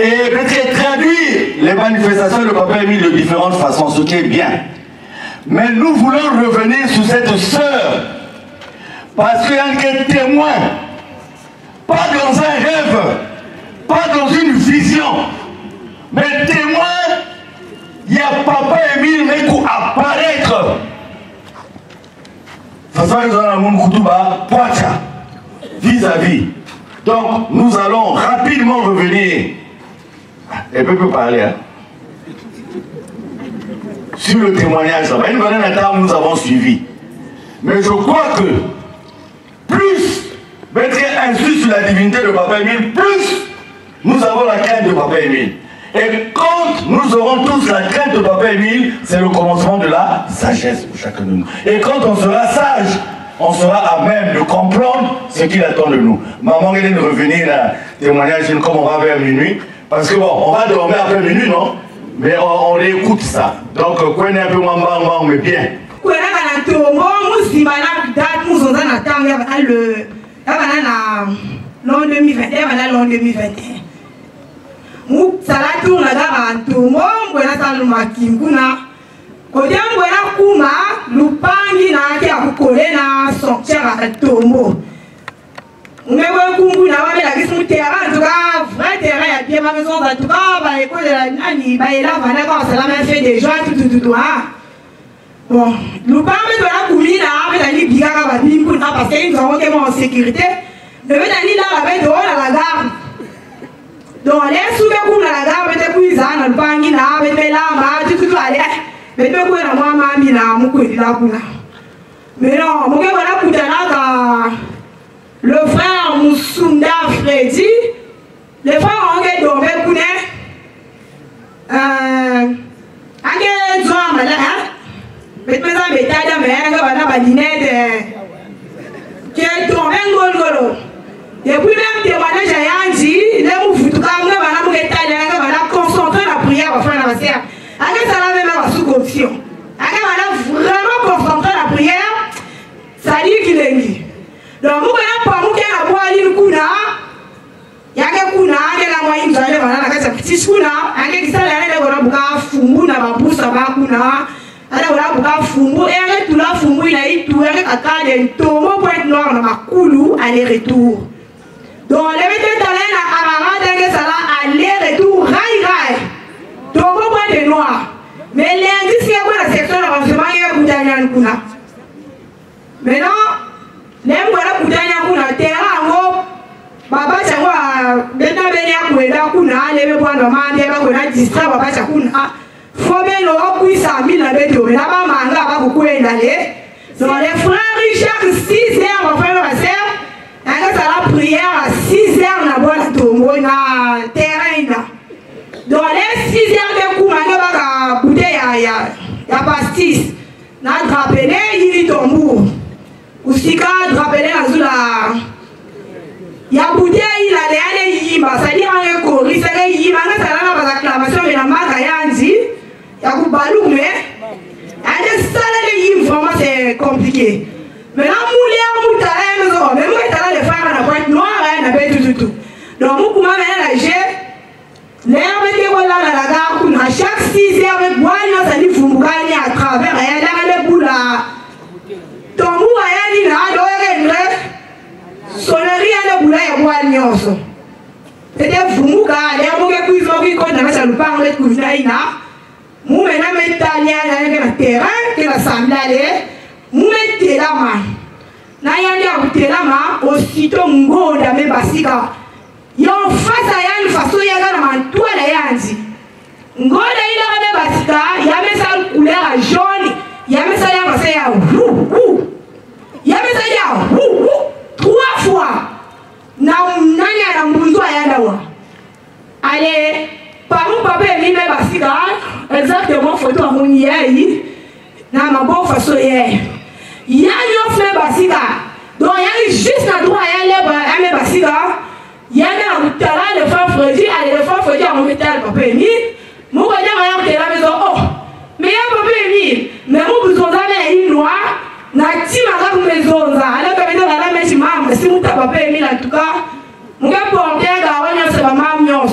et peut-être traduire les manifestations de Papa Émile de différentes façons, ce qui est bien. Mais nous voulons revenir sur cette sœur, parce qu'il y a un témoin, pas dans un rêve, pas dans une vision, mais témoin, il y a Papa Émile Mekou apparaître. Vis-à-vis. Donc, nous allons rapidement revenir. Elle peut parler, hein? Sur le témoignage, nous avons suivi. Mais je crois que plus être instruit sur la divinité de Papa Émile, plus nous avons la crainte de Papa Émile. Et quand nous aurons tous la crainte de Papa Émile, c'est le commencement de la sagesse pour chacun de nous. Et quand on sera sage, on sera à même de comprendre ce qu'il attend de nous. Maman vient de revenir à témoignage comme on va vers minuit. Parce que bon, on va dormir après minuit, non? Mais on écoute ça. Donc, connaît un peu moins, mais bien. L'an 2021. Nous allons lupangi na ake akukole na sortir à Tomo. On met beaucoup na wame la question terrain en tout cas vrai terrain il y a bien ma maison en tout cas bah école la nani bah là va d'accord c'est la même fait déjà tout ah. Bon, lupangi de la commune avec la ni biga ka ba bimbu na parce qu'ils ont été en sécurité. Le nani là avec de la gare. Donc les sous que la gare peut être plus à lupangi na avec là ma tout aller. Mais tu peux la maman mina mukuri la kuna. Mais non, mon gars voilà kutana le frère Moussunda Freddy, le frère Angé Dombe Kune, Angé Zoa Mala, mais tu peux en métal de mer, voilà badinette, qui est tombé ngolo. Et puis même témoignage à Yanji, les moufoutou comme voilà mon métal, voilà concentrer la prière au frère la sœur. Allez, ça va même sous confiance. Allez, vraiment concentrer la prière. Ça dit qu'il est mis. Donc, nous ne pas nous qui a boire une kuna. Il y a que kuna, il y a la moyenne, vous allez voir la case petit kuna. Allez, qui ça l'année de Gorabuka fumu na babu sama kuna. Allez, Gorabuka fumu et allez tout la fumu il a eu tout avec à taille tomo pour être noir na makulu aller-retour. Donc, les mettez dans l'air à Amara d'Enge Sala aller-retour rail. Tomo point de noir. Mais lundi, si vous avez la section d'avancement, il y a Boudania Kuna. Maintenant, les gens qui ont un terrain, Baba Changwa, Beta Benia Kueda Kuna, les gens qui ont un district, Baba Chakuna, faut bien le coup, ça a mis la bête, mais là-bas, Manga va beaucoup aller. Donc, les frères Richard, 6 heures, mon frère, ma sœur, la prière à 6 heures, on a beau la tombe, on a terrain. Dans les 6 heures de coup, on a bouteille à pastis. On a drapé, il est tombé. Aussi, quand on a drapé, il y a bouteille, il a l'air de yima. Ça dit, on a corri, ça dit, yima, ça a la acclamation, mais la marque a dit, il y a un balou, mais il y a des salles de yima, vraiment, c'est compliqué. Mais là, on a même les femmes à la pointe noire, on a tout. Donc, on a l'herbe qui est là dans la gare, à chaque 6 heures, avec boire, ça dit Fumugani à travers, et elle a le bout là. Ton mou a dit là, donc sonnerie à le bout là, et boire nyonso. C'était Fumuga, l'herbe qui est plus qu'on a ça nous parle de Kouznaïna. Mou maintenant, italien, avec le terrain, qui la sandale, mou mettez la main. Nayandi a goûté la main, aussitôt Mgo d'Ame Basika. Yon face à une façon il y a un manteau à la yanzi. Ngoda il a un basika, il y a même ça couleur jaune, il y a même ça il y a il y a même ça il y a 3 fois. Na nani a mbunzo à yandawa. Allez, par mon papa il met basika, exactement photo à mon yai. Na ma bonne façon yai. Il y a une fleur basika. Donc il y a juste la droite à elle basika. Il y a un talent de frère Freddy, allez, le frère Freddy a remis tel papa Émile. Mon voisin a été la maison, oh, mais il y a papa Émile, mais mon besoin d'aller une noire, n'a pas de maison, alors que maintenant la maison, si mon papa Émile en tout cas, mon gars pour en faire, c'est ma maman,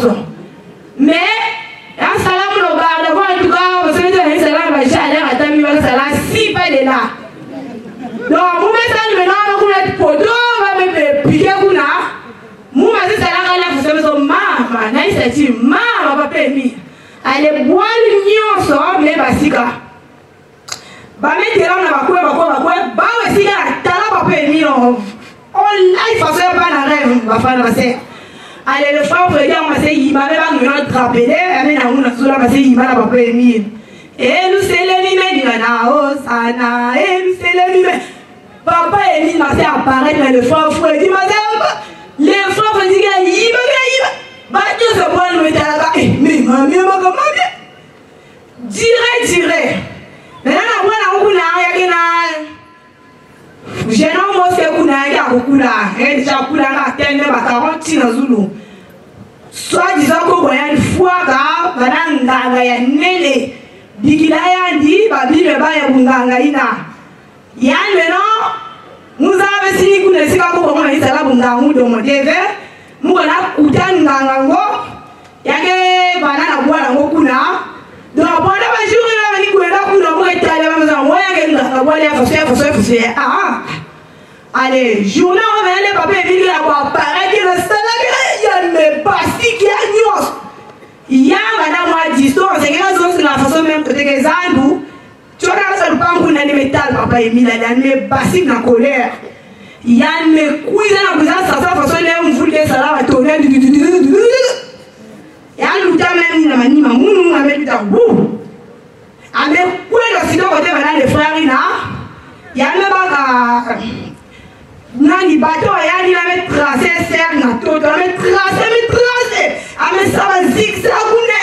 Mais, un salam le bar, d'abord, en tout cas, parce que un salam va chaler à ta mi va salam si pas de là. Donc, vous mettez maintenant, vous mettez poteau, va me piquer kuna. Vous mettez salam à la vous savez son maman, n'a il s'agit maman va permis. Allez boire l'union sans mais basika. Bah mettez là on va quoi, bah aussi là, t'as là pas permis non. On live façon pas dans rêve, va faire la passer. Allez le frère frère on va se y va même nous attraper, mais na on a sous la passer y va pas permis. Et nous c'est les mime na o sana, et nous c'est les mime. Papa et lui m'a fait apparaître dans le frère frère dit madame, les frères frère dit y va. Bah Dieu se prend le métal là-bas. Mais mamie, Dirait. Mais là, on a un je n'ai pas fait un déjà à 40 Zulu. Soit disant qu'on a une fois car Bananga ya nene. Bigila yandi, babi le ba ya bunganga ina. Yann maintenant, nous avons signé qu'on a signé qu'on a dit ça là bungangu de mon TV. Nous avons kutan ngango. Yake banana bwana ngokuna. Donc pendant le jour là ni kwenda kuna mo etale ba maza mo yake ngaka bwana ya fose. Ah. Allez, journée on va aller papa et la voir paraître le salaire il me basi qui a nios. Il y a madame moi distance, c'est quelque chose de la façon même que des andou. Tu vois ça le pan kuna ni métal papa et Mila il me basi na colère. Il y a me cuisine na cuisine ça façon les on voulait ça là tourner et à l'outa même na mani mamunu avec l'outa wou avec quoi le sinon côté maintenant les frères là il y a même pas nani bateau ya ni la mettre tracé serre na tout la mettre tracé avec ça va zigzag une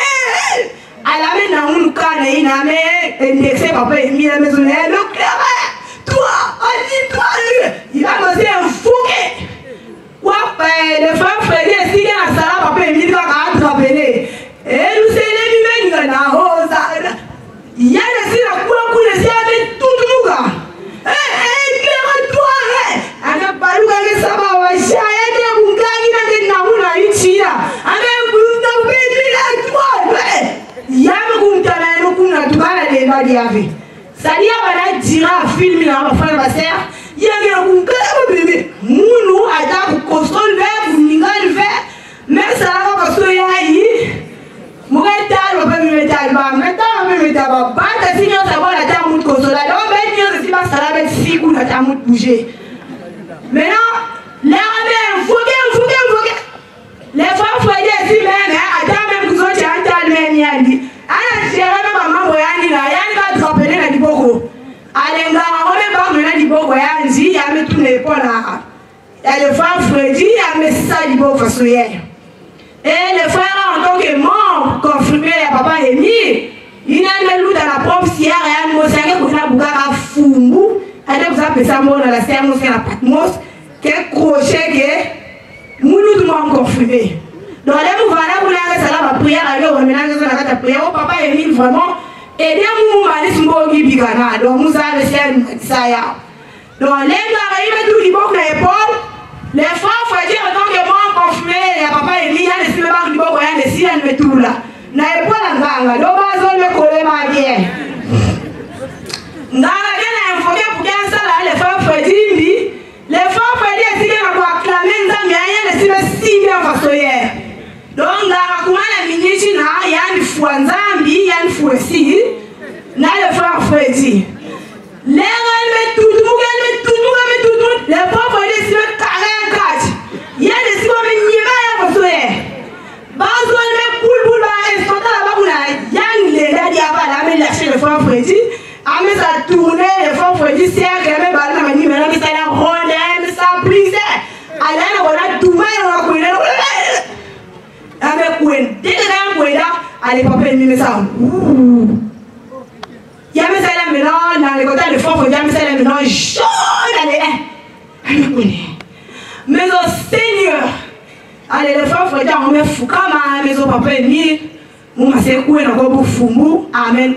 à la main na un kana ina mais indexé papa et mis la maison le clair toi allez toi il va me faire un fouquet quoi les femmes frères si la sala papa et mis va attraper et nous c'est les mêmes na rosa il y a les si la quoi les si avec tout le monde Salia bana dira film na ba fana ba ser yenge ku kala bebe munu ada ku kostol ve ku ningal ve mais ça va so yayi mu ga tal ba me metal ba ba ta sinyo sa ba ta mu kostola do be ni si ba sala be si ku na ta mu bouger maintenant les ramènes fouquet les femmes foyer si même ada même ku so chantal même yandi ana géré maman boyani na yani ba dropper na diboko alenga ngome ba mena diboko yanzi ya metu na épaule ya le frère Freddy ya messa diboko fasoyer et le frère en tant que membre confirmé ya papa Emi ina melu dans la propre sière ya mo sange ko na bugaka fumbu ade vous appelez ça mona la serre mo na patmos que crochet que mulu du membre confirmé. Donc là, nous allons faire la prière à l'heure, la prière. Papa Emile, vraiment, aidez-moi à aller sur le Bigana. Donc nous allons faire ça. Donc là, nous allons tout le monde à l'épaule. Les femmes, il faut dire tant que moi, confirmé, papa Emile, il y a des films du Boko, il y a des signes de tout là. Na l'épaule en ganga, donc on va le coller ma bière. Dans la gueule, il faut que pour qu'il ça là, les femmes, il faut dire, les femmes, il faut dire, si on va acclamer, il y a des signes si bien façonnières. Donc, la kumana miniji na yani fuanzambi yani fuesi na le frère Freddy. Les me tout les pauvres les me carré kat. Ya les si me nyema ya fasoye. Bazo me poul ba estota la bakuna yani le dadi aba la me lâcher le frère Freddy. Ame ça tourner le frère Freddy c'est que me ba na mani me na mi ça la ronde me ça prise. Ala na wala tout ma ko ile avec quoi dès que là allez papa il met ça il y a mais ça là maintenant dans les côtés de fond il y a mais ça là maintenant jaune allez mais au Seigneur allez le frère frère on met fou comme mais au papa il met mon c'est quoi na ko fumbu amen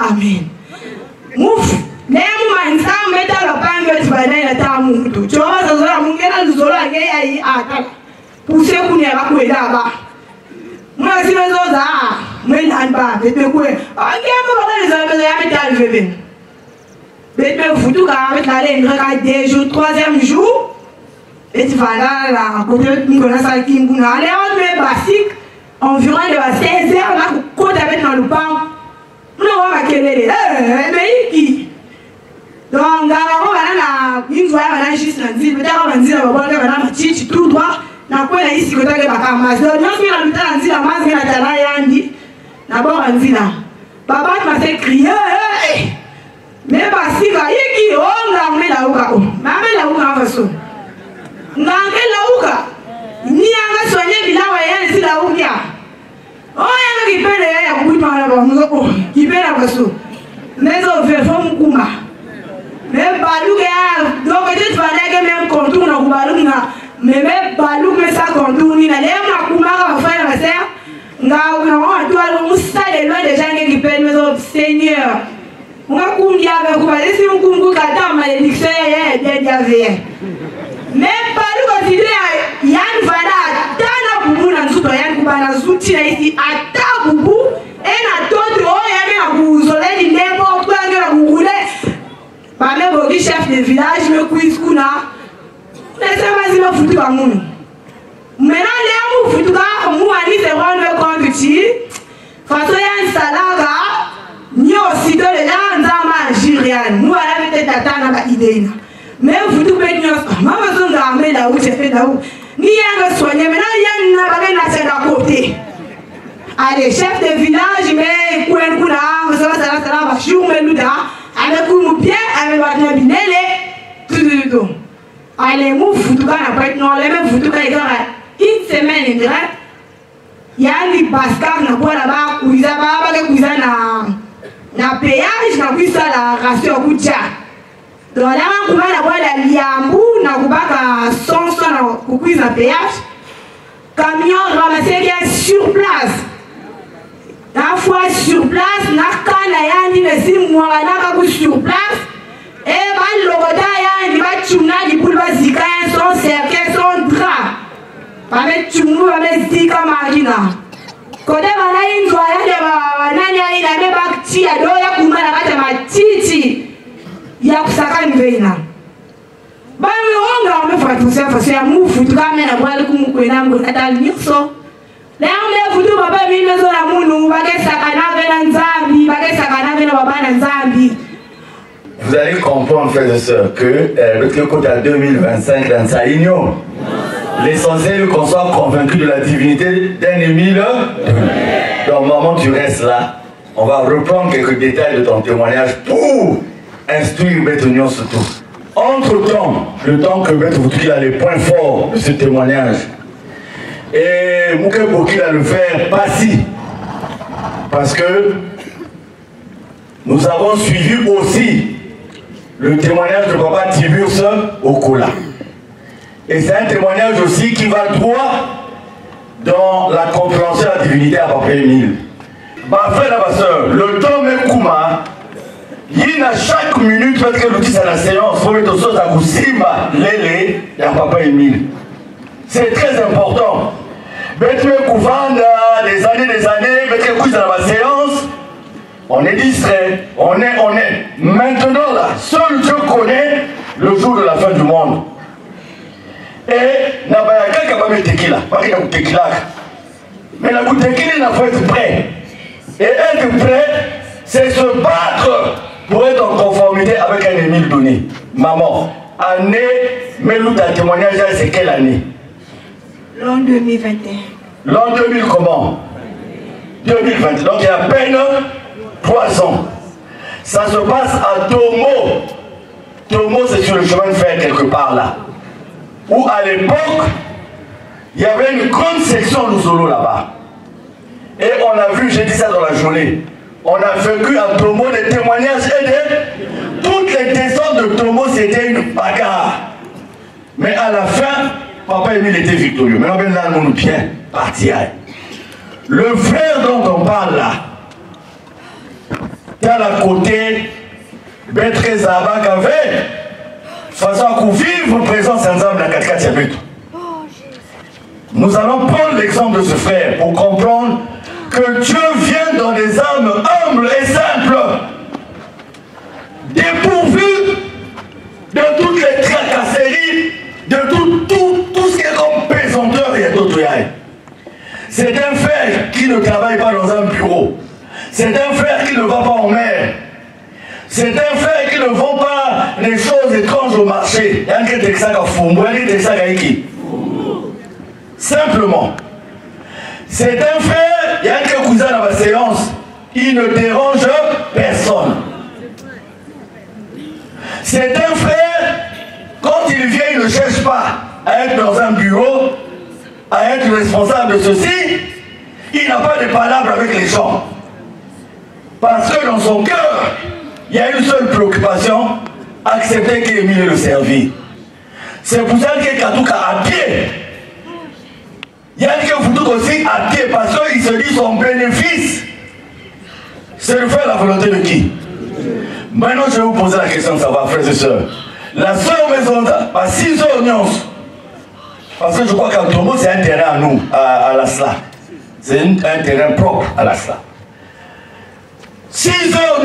mouf les moments ça met dans la pangue tu vas dans la tamu tu vois ça ça mon gars nous zola ngai ai ata pousser kunya ba ko là-bas. Moi, si les autres, mais là-bas, je te couille. Ok, les hommes, je vais me mais vous tout avec la laine, regarde 2 jours, 3e jour, et tu vas là, côté de la salle qui nous a l'air de basique, environ de 16 heures, là, côté avec dans le pain. Nous avons quelle mais qui donc, on va une fois, on a juste un dit, peut-être on va dire, on va voir un tout droit, dans quoi il y a ici, côté de la campagne. Donc, nous avons dit, on dit, la masse, mais la tala, il dit, d'abord, on dit là, papa m'a fait crier, mais parce qu'il y a qui on met la ouka, maman la ouka en façon. On a la ouka, ni à la soigner, il a envoyé ici la ouka. Oh, il y a qui peut les bouts par la qui peut la façon. Mais on fait femme kuma. Mais balou est donc peut-être fallait même contour na balou na. Mais balou mais ça contour ni na lema na kuma va faire la serre. Nga on doit on stade loin des gens qui peuvent mais Seigneur. On a combien avec vous allez si on kumbu kata malédiction est déjà mais balou considère Yann Vada tana bubu na nzuto Yann kubana zuti na ici ata bubu et na toto Yann na buzole ni n'importe quoi na bugule. Par le chef de village, me quiz kuna. Laissez-moi dire foutu à mon. Maintenant, les foutu à moi, ni se rendre compte de façon un salaga, ni aussi de la nzama Jirian. Nous allons peut-être attendre la idée. Mais foutu peut-être, ma façon d'armer là où j'ai fait là où. Ni un soigné, maintenant il y a un national à côté. Allez, chef de village, mais kuna, ça va jour, mais nous avec un bien, avec un binele, tout. Allez, mou foutuka n'a pas été non, les mêmes foutuka, il y a une semaine, il y a un bascar n'a pas là-bas, où ils ont na péage, n'a pas ça la ration au Koutia. Donc là, on va avoir la liambou, n'a pas son na péage. Camion ramassé qui est sur place. La fois sur place, na yani ne si moi na sur place et ba logoda yani ba tuna di pulva zika son cercle son drap. Ba met tumu ba met zika marina. Kode bana inzo ya ba nani ya ina me ba ti ya do ya kumana kata matiti ya kusaka nveina. Ba mi onga me fa ya mufu tukamena bwali kumukwena ngo atali nyuso. Vous allez comprendre, frères et sœurs, que le côté à 2025 dans sa union, l'essentiel qu'on soit convaincu de la divinité d'un Émile. Donc, maman, tu restes là. On va reprendre quelques détails de ton témoignage pour instruire Bethunion surtout. Entre-temps, le temps que Beth Woutki a les points forts de ce témoignage, et Mouké Boki a le faire pas si. Parce que nous avons suivi aussi le témoignage de Papa Tiburce Okola. Et c'est un témoignage aussi qui va droit dans la compréhension de la divinité à Papa Émile. Ma frère et ma soeur, le temps même Kouma, il a chaque minute, parce que l'outil c'est la séance, il faut mettre chose à Koussima, Lélé et à Papa Émile. C'est très important. Mettre Kouvanda, des années, mettre couche dans la séance, on est distrait, on est. Maintenant là, seul Dieu connaît le jour de la fin du monde. Et n'a pas quelqu'un qui va mettre tequila, pas qu'il y a tequila. Mais la tequila, il faut être prêt. Et être prêt, c'est se battre pour être en conformité avec un Émile donné. Maman, année, mais nous, ta témoignage, c'est quelle année? L'an 2021. L'an 2000 comment? 2020. Donc il y a à peine 3 ans. Ça se passe à Tomo. Tomo, c'est sur le chemin de fer quelque part là. Où à l'époque, il y avait une grande section de Zolo là-bas. Et on a vu, j'ai dit ça dans la journée, on a vécu à Tomo des témoignages et toutes les descentes de Tomo, c'était une bagarre. Mais à la fin, Papa Émile était victorieux. Mais on va nous bien partir. Le frère dont on parle là, dans la côté, Betre Zabak avait, façon à vivre présence ensemble dans 4-4 but. Nous allons prendre l'exemple de ce frère pour comprendre que Dieu vient dans des âmes humbles et simples, dépourvues de toutes les tracasseries, de tout ce qui est comme pesanteur et d'autres. C'est un frère qui ne travaille pas dans un bureau. C'est un frère qui ne va pas en mer. C'est un frère qui ne vend pas les choses étranges au marché. Simplement. C'est un frère, il y a un cousin dans ma séance, il ne dérange personne. C'est un frère, quand il vient, il ne cherche pas à être dans un bureau, à être responsable de ceci, il n'a pas de palabres avec les gens. Parce que dans son cœur, il y a une seule préoccupation, accepter qu'il est mis et le servir. C'est pour ça qu'il y a Katouka à pied. Il y a un Foutouk aussi à pied parce qu'il se dit son bénéfice, c'est de faire la volonté de qui? Maintenant, je vais vous poser la question de savoir, frères et sœurs. La sœur maison, à 6 heures, parce que je crois qu'en Togo, c'est un terrain à nous, à l'Asla. C'est un terrain propre à l'Asla. 6 heures,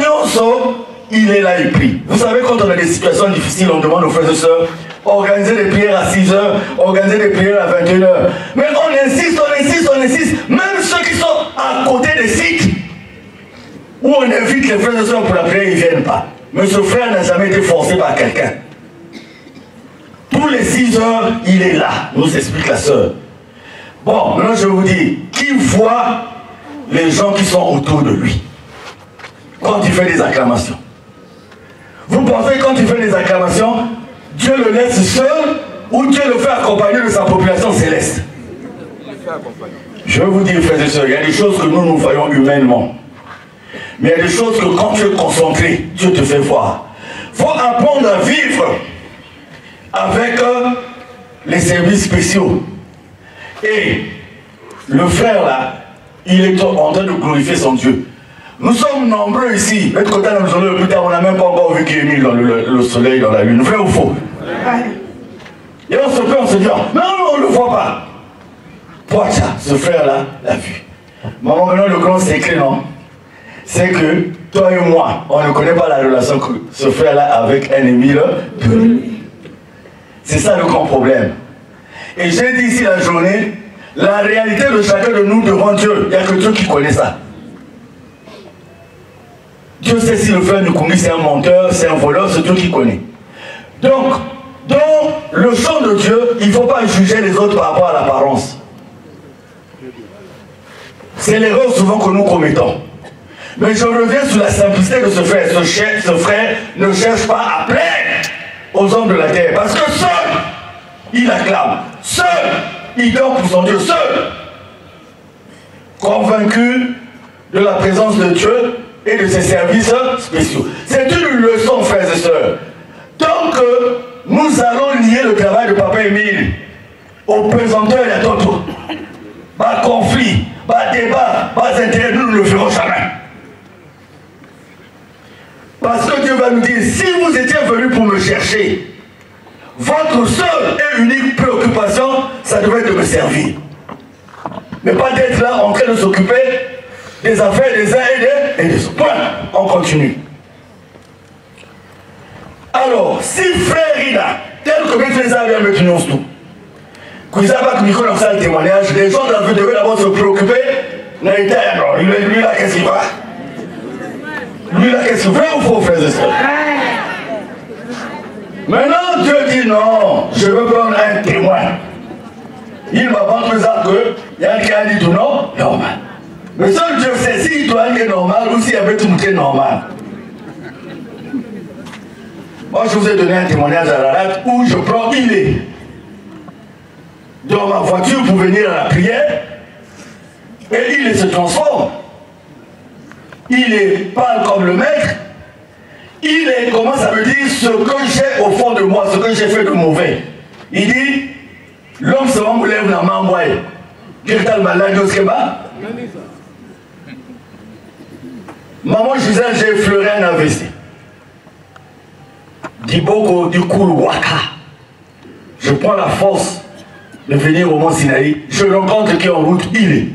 il est là, il prie. Vous savez, quand on a des situations difficiles, on demande aux frères et sœurs, organiser des prières à 6 heures, organiser des prières à 21 heures. Mais on insiste, même ceux qui sont à côté des sites, où on invite les frères et sœurs pour la prière, ils ne viennent pas. Mais ce frère n'a jamais été forcé par quelqu'un. Tous les 6 heures, il est là, nous explique la sœur. Bon, maintenant je vous dis, qui voit les gens qui sont autour de lui quand il fait des acclamations? Vous pensez que quand il fait des acclamations, Dieu le laisse seul ou Dieu le fait accompagner de sa population céleste? Je vais vous dire, frères et sœurs, il y a des choses que nous voyons humainement. Mais il y a des choses que quand tu es concentré, Dieu te fait voir. Il faut apprendre à vivre avec les services spéciaux. Et le frère là, il est en train de glorifier son Dieu. Nous sommes nombreux ici. L'autre côté dans le soleil, plus tard, on n'a même pas encore vu qu'il est mis dans le soleil, dans la lune. Vrai ou faux? Et on se fait, on se dit, non, on ne le voit pas. Poitia, ce frère-là l'a vu. Maman, maintenant, le grand secret, non? C'est que toi et moi, on ne connaît pas la relation que ce frère-là a avec un ennemi de lui. C'est ça le grand problème. Et j'ai dit ici la journée, la réalité de chacun de nous devant Dieu, il n'y a que Dieu qui connaît ça. Dieu sait si le frère Nukungi c'est un menteur, c'est un voleur, c'est Dieu qui connaît. Donc, dans le champ de Dieu, il ne faut pas juger les autres par rapport à l'apparence. C'est l'erreur souvent que nous commettons. Mais je reviens sur la simplicité de ce frère. Ce frère ne cherche pas à plaire aux hommes de la terre. Parce que seul, il acclame. Seul, il dort pour son Dieu. Seul, convaincu de la présence de Dieu et de ses services spéciaux. C'est une leçon, frères et sœurs. Tant que nous allons lier le travail de Papa Émile aux pesanteurs et à d'autres, pas conflit, pas débat, pas intérêt, nous ne le ferons jamais. Parce que Dieu va nous dire, si vous étiez venus pour me chercher, votre seule et unique préoccupation, ça devait être de me servir. Mais pas d'être là en train de s'occuper des affaires des uns et des autres. Point. On continue. Alors, si frère Ida, tel que mes frères avaient avec nous tout, que vous n'avez pas communiqué dans le témoignage, les gens devaient d'abord se préoccuper. Lui là, qu'est-ce qu'il va? Lui là, qu'est-ce qu'il fait ou faux, frères et sœurs? Maintenant, Dieu dit non, je veux prendre un témoin. Il m'a vendu ça que, il y a un qui a dit tout non, normal. Mais seul Dieu sait si toi il est normal ou s'il y avait tout qui est normal. Moi, je vous ai donné un témoignage à la rate où je prends il est dans ma voiture pour venir à la prière et il se transforme. Il est parle comme le maître. Il est, comment ça veut dire, ce que j'ai au fond de moi, ce que j'ai fait de mauvais. Il dit, l'homme se lève la main, moi. Qu'est-ce malade au schéma? Maman Gisèle, j'ai effleuré un investi. Diboko du Waka. Je prends la force de venir au Mont Sinaï. Je rencontre qui en route, il est.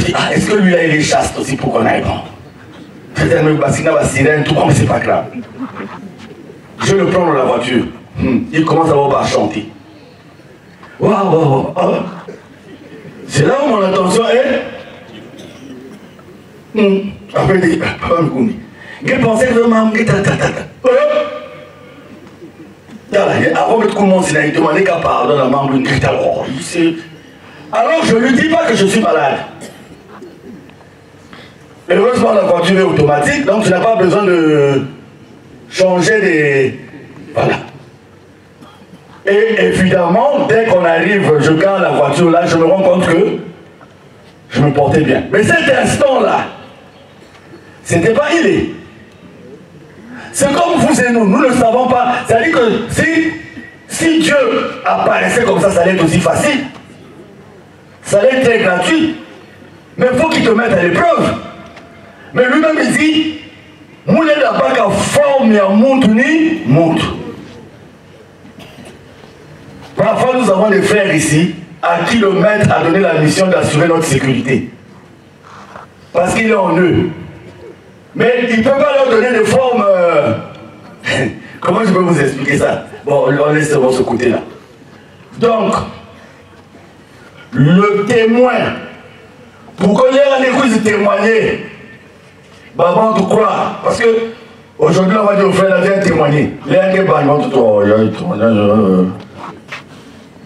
Je dis, ah, est-ce que lui là il est chaste aussi pour qu'on aille prendre? Peut-être même parce qu'il a la sirène, tout, mais c'est pas grave. Je le prends dans la voiture. Il commence à avoir à chanter. Waouh, waouh, waouh. C'est là où mon attention est. Après, il dit, papa Mkoumi. Je pensais que maman, avant que tout le monde s'il demandé qu'à pardon la maman, alors je ne lui dis pas que je suis malade. Heureusement, la voiture est automatique, donc tu n'as pas besoin de changer des... Voilà. Et évidemment, dès qu'on arrive, je garde la voiture là, je me rends compte que je me portais bien. Mais cet instant-là, c'était pas il est. C'est comme vous et nous, nous ne savons pas. C'est-à-dire que si Dieu apparaissait comme ça allait être aussi facile. Ça allait être très gratuit. Mais il faut qu'il te mette à l'épreuve. Mais lui-même il dit, Moulé n'a pas qu'à forme et à monte ni monte. Parfois nous avons des frères ici à qui le maître a donné la mission d'assurer notre sécurité. Parce qu'il est en eux. Mais il ne peut pas leur donner des formes... Comment je peux vous expliquer ça? Bon, on laisse voir ce côté-là. Donc, le témoin, pour qu'il y ait un écoute de témoigner, avant de croire, parce que aujourd'hui on va dire au frère, viens témoigner.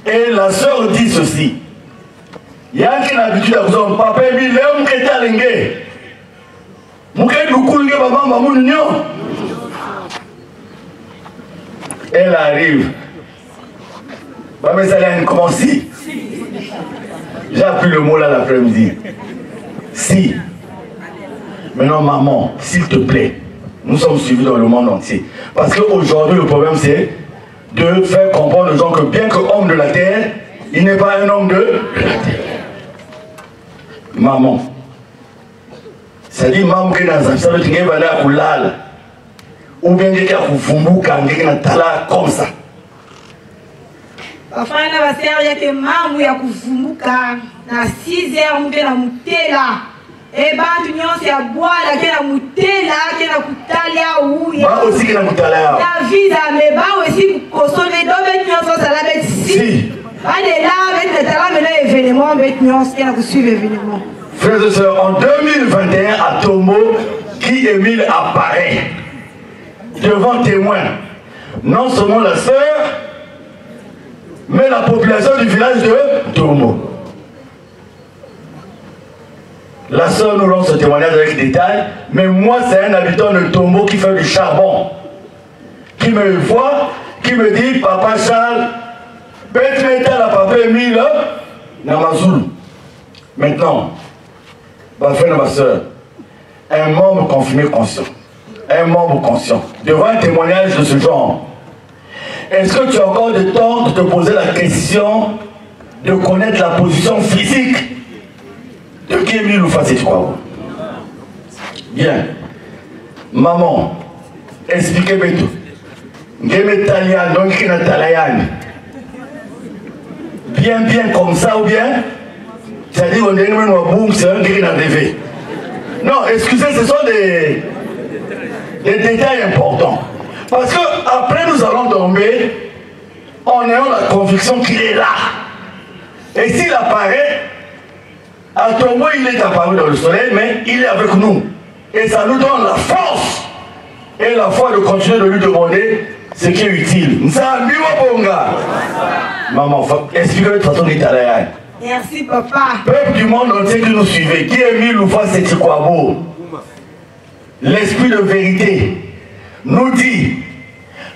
Et la soeur dit ceci. Il y a qui a l'habitude à dire, papa, il est un qui est à l'engue. Elle arrive. Mais ça a comment si? J'ai appris le mot là l'après-midi. Si. Maintenant, maman, s'il te plaît, nous sommes suivis dans le monde entier. Parce qu'aujourd'hui, le problème, c'est de faire comprendre aux gens que bien que homme de la terre, il n'est pas un homme de la terre. Maman. C'est-à-dire, maman, qui est dans un salon, qui est venu à Koulal, ou bien qui est à Koufumbuka, qui est comme ça. Papa, il y a que maman qui est à Koufumbuka, à 6 heures, on est à Moutela. Et bah, tu c'est à boire, qui est à Moutela, qui est à Koutalia, ou il y a aussi qui est à Koutalia. La vie, mais bah aussi, pour sauver deux bêtes, ça la bête si. Pas de là, avec le talent, mais là, événement, bête, qui est à suivre l'événement. Frères et sœurs, en 2021, à Tombo, qui Émile apparaît devant témoin, non seulement la sœur, mais la population du village de Tombo. La sœur nous rend ce témoignage avec détail, mais moi c'est un habitant de Tombo qui fait du charbon, qui me voit, qui me dit, papa Charles, peut-être la papa Émile, Namazoul. Maintenant, ma frère et ma soeur, un membre confirmé conscient, un membre conscient, devant un témoignage de ce genre, est-ce que tu as encore le temps de te poser la question de connaître la position physique de qui est venu nous faire cette croix? Bien. Maman, expliquez-moi tout. Bien comme ça ou bien? C'est-à-dire qu'on est boum, c'est un qui est arrivé. Non, excusez, ce sont des détails importants. Parce que après nous allons tomber en ayant la conviction qu'il est là. Et s'il apparaît, à Tombo il est apparu dans le soleil, mais il est avec nous. Et ça nous donne la force et la foi de continuer de lui demander ce qui est utile. Maman, expliquez-moi de toute façon l'italien. Merci papa. Peuple du monde entier qui nous suivait, qui est mis Loufa Sétikwabo, l'esprit de vérité nous dit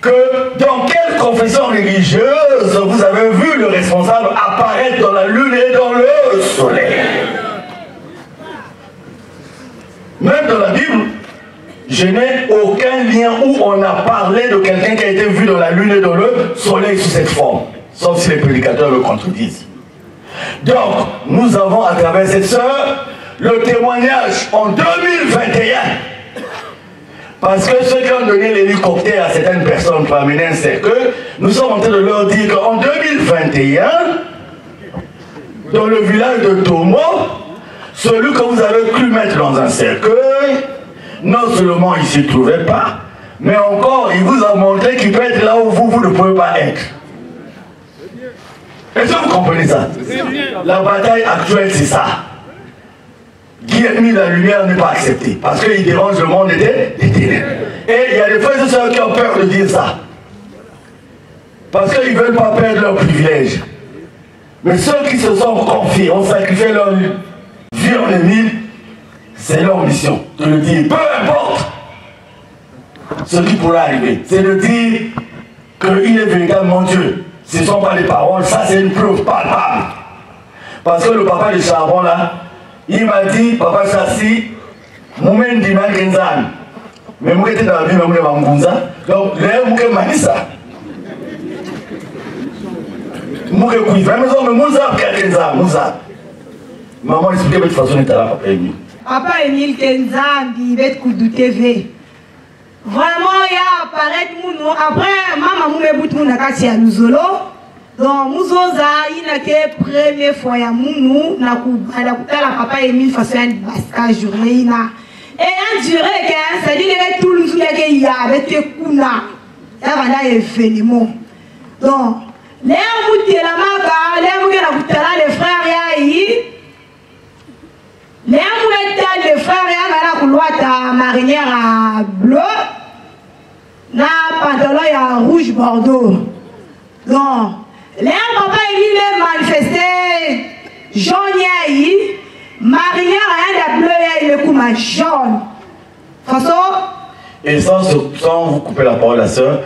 que dans quelle confession religieuse vous avez vu le responsable apparaître dans la lune et dans le soleil? Même dans la Bible, je n'ai aucun lien où on a parlé de quelqu'un qui a été vu dans la lune et dans le soleil sous cette forme, sauf si les prédicateurs le contredisent. Donc, nous avons à travers cette sœur le témoignage en 2021. Parce que ceux qui ont donné l'hélicoptère à certaines personnes pour amener un cercueil, nous sommes en train de leur dire qu'en 2021, dans le village de Tomo, celui que vous avez cru mettre dans un cercueil, non seulement il ne s'y trouvait pas, mais encore il vous a montré qu'il peut être là où vous ne pouvez pas être. Est-ce que vous comprenez ça? La bataille actuelle, c'est ça. Qui a mis la lumière n'est pas accepté, parce qu'il dérange le monde des ténèbres. Et il y a des frères et sœurs qui ont peur de dire ça. Parce qu'ils ne veulent pas perdre leurs privilèges. Mais ceux qui se sont confiés, ont sacrifié leur vie en émile, c'est leur mission de le dire. Peu importe ce qui pourrait arriver, c'est de dire qu'il est véritablement Dieu. Ce ne sont pas les paroles, ça c'est une preuve palpable. Parce que le papa de Charbon là, il m'a dit, papa Chassi, Moumen Diman Genzan. Mais moi j'étais dans la vie, mais moi Mangunza. Donc, là, moi je m'a dit ça. Moi je suis vraiment, mais moi je suis Mouza. Maman expliquait de toute façon, il était là, papa Emile. Papa Emile Kenzan, il va être Koudou TV. Vraiment, il y a apparaît Mouno. Après, maman m'a dit que tu as nous solo. Donc, Mouzoza, il n'a que première fois à Mounou, n'a pas la papa Emile façon une basque journée. Et en durée, ça dit que tout le monde qui a avec des Kouna, ça va là événement. Donc, les gens qui la marque, les gens qui ont les frères, les frères, ils ont marinière à bleu, na pantalon à rouge bordeaux. Donc, les papa ils manifesté jaune, marinière à bleu et le coup jaune. Façon. Et sans vous couper la parole, la soeur,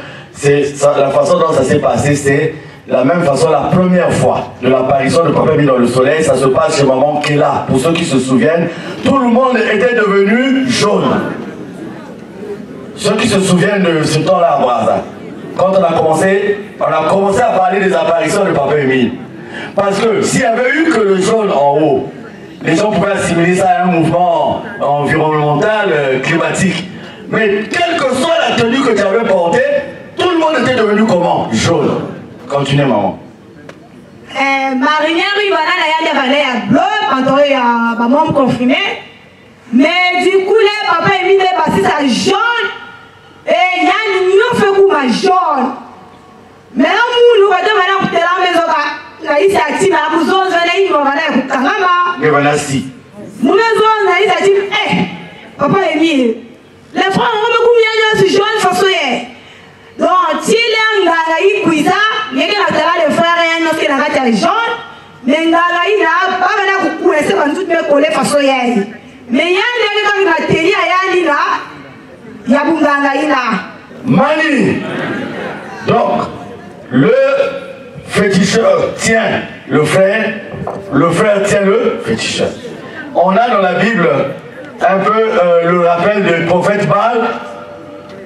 la façon dont ça s'est passé, c'est la même façon, la première fois de l'apparition de Papa Emile dans le soleil, ça se passe chez maman Kéla. Pour ceux qui se souviennent, tout le monde était devenu jaune. Ceux qui se souviennent de ce temps-là à Brazza, quand on a commencé à parler des apparitions de Papa Emile. Parce que s'il n'y avait eu que le jaune en haut, les gens pouvaient assimiler ça à un mouvement environnemental, climatique. Mais quelle que soit la tenue que tu avais portée, tout le monde était devenu comment? Jaune. Continuez, maman. Marinière, il va aller à bleu, quand il y a maman confirmé. Mais du coup, les papa Emile est passé à jaune. Et il y a une new fait comme jaune. Mais là, nous va devenir la maison. Là, il s'est activé à vous autres, il va aller à Kangama. Il va aller ici. Nous les autres, il s'est dit, papa Emile, les frères ont combien de jaune façon. Donc, si les gens ont cuisé, les frères ont jaune, mais ils n'ont pas coincé dans toutes mes collègues façon. Mais il y a des gens qui ont il y a Mani. Donc, le féticheur tient le frère tient le féticheur. On a dans la Bible un peu le rappel du prophète Baal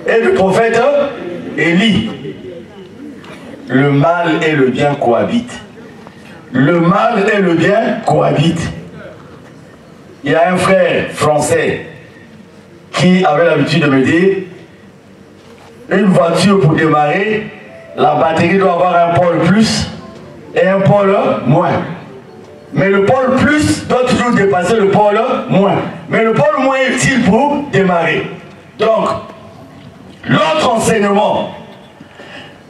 et du prophète Élie. Le mal et le bien cohabitent. Le mal et le bien cohabitent. Il y a un frère français qui avait l'habitude de me dire, une voiture pour démarrer, la batterie doit avoir un pôle plus et un pôle moins. Mais le pôle plus doit toujours dépasser le pôle moins. Mais le pôle moins est utile pour démarrer. Donc, l'autre enseignement,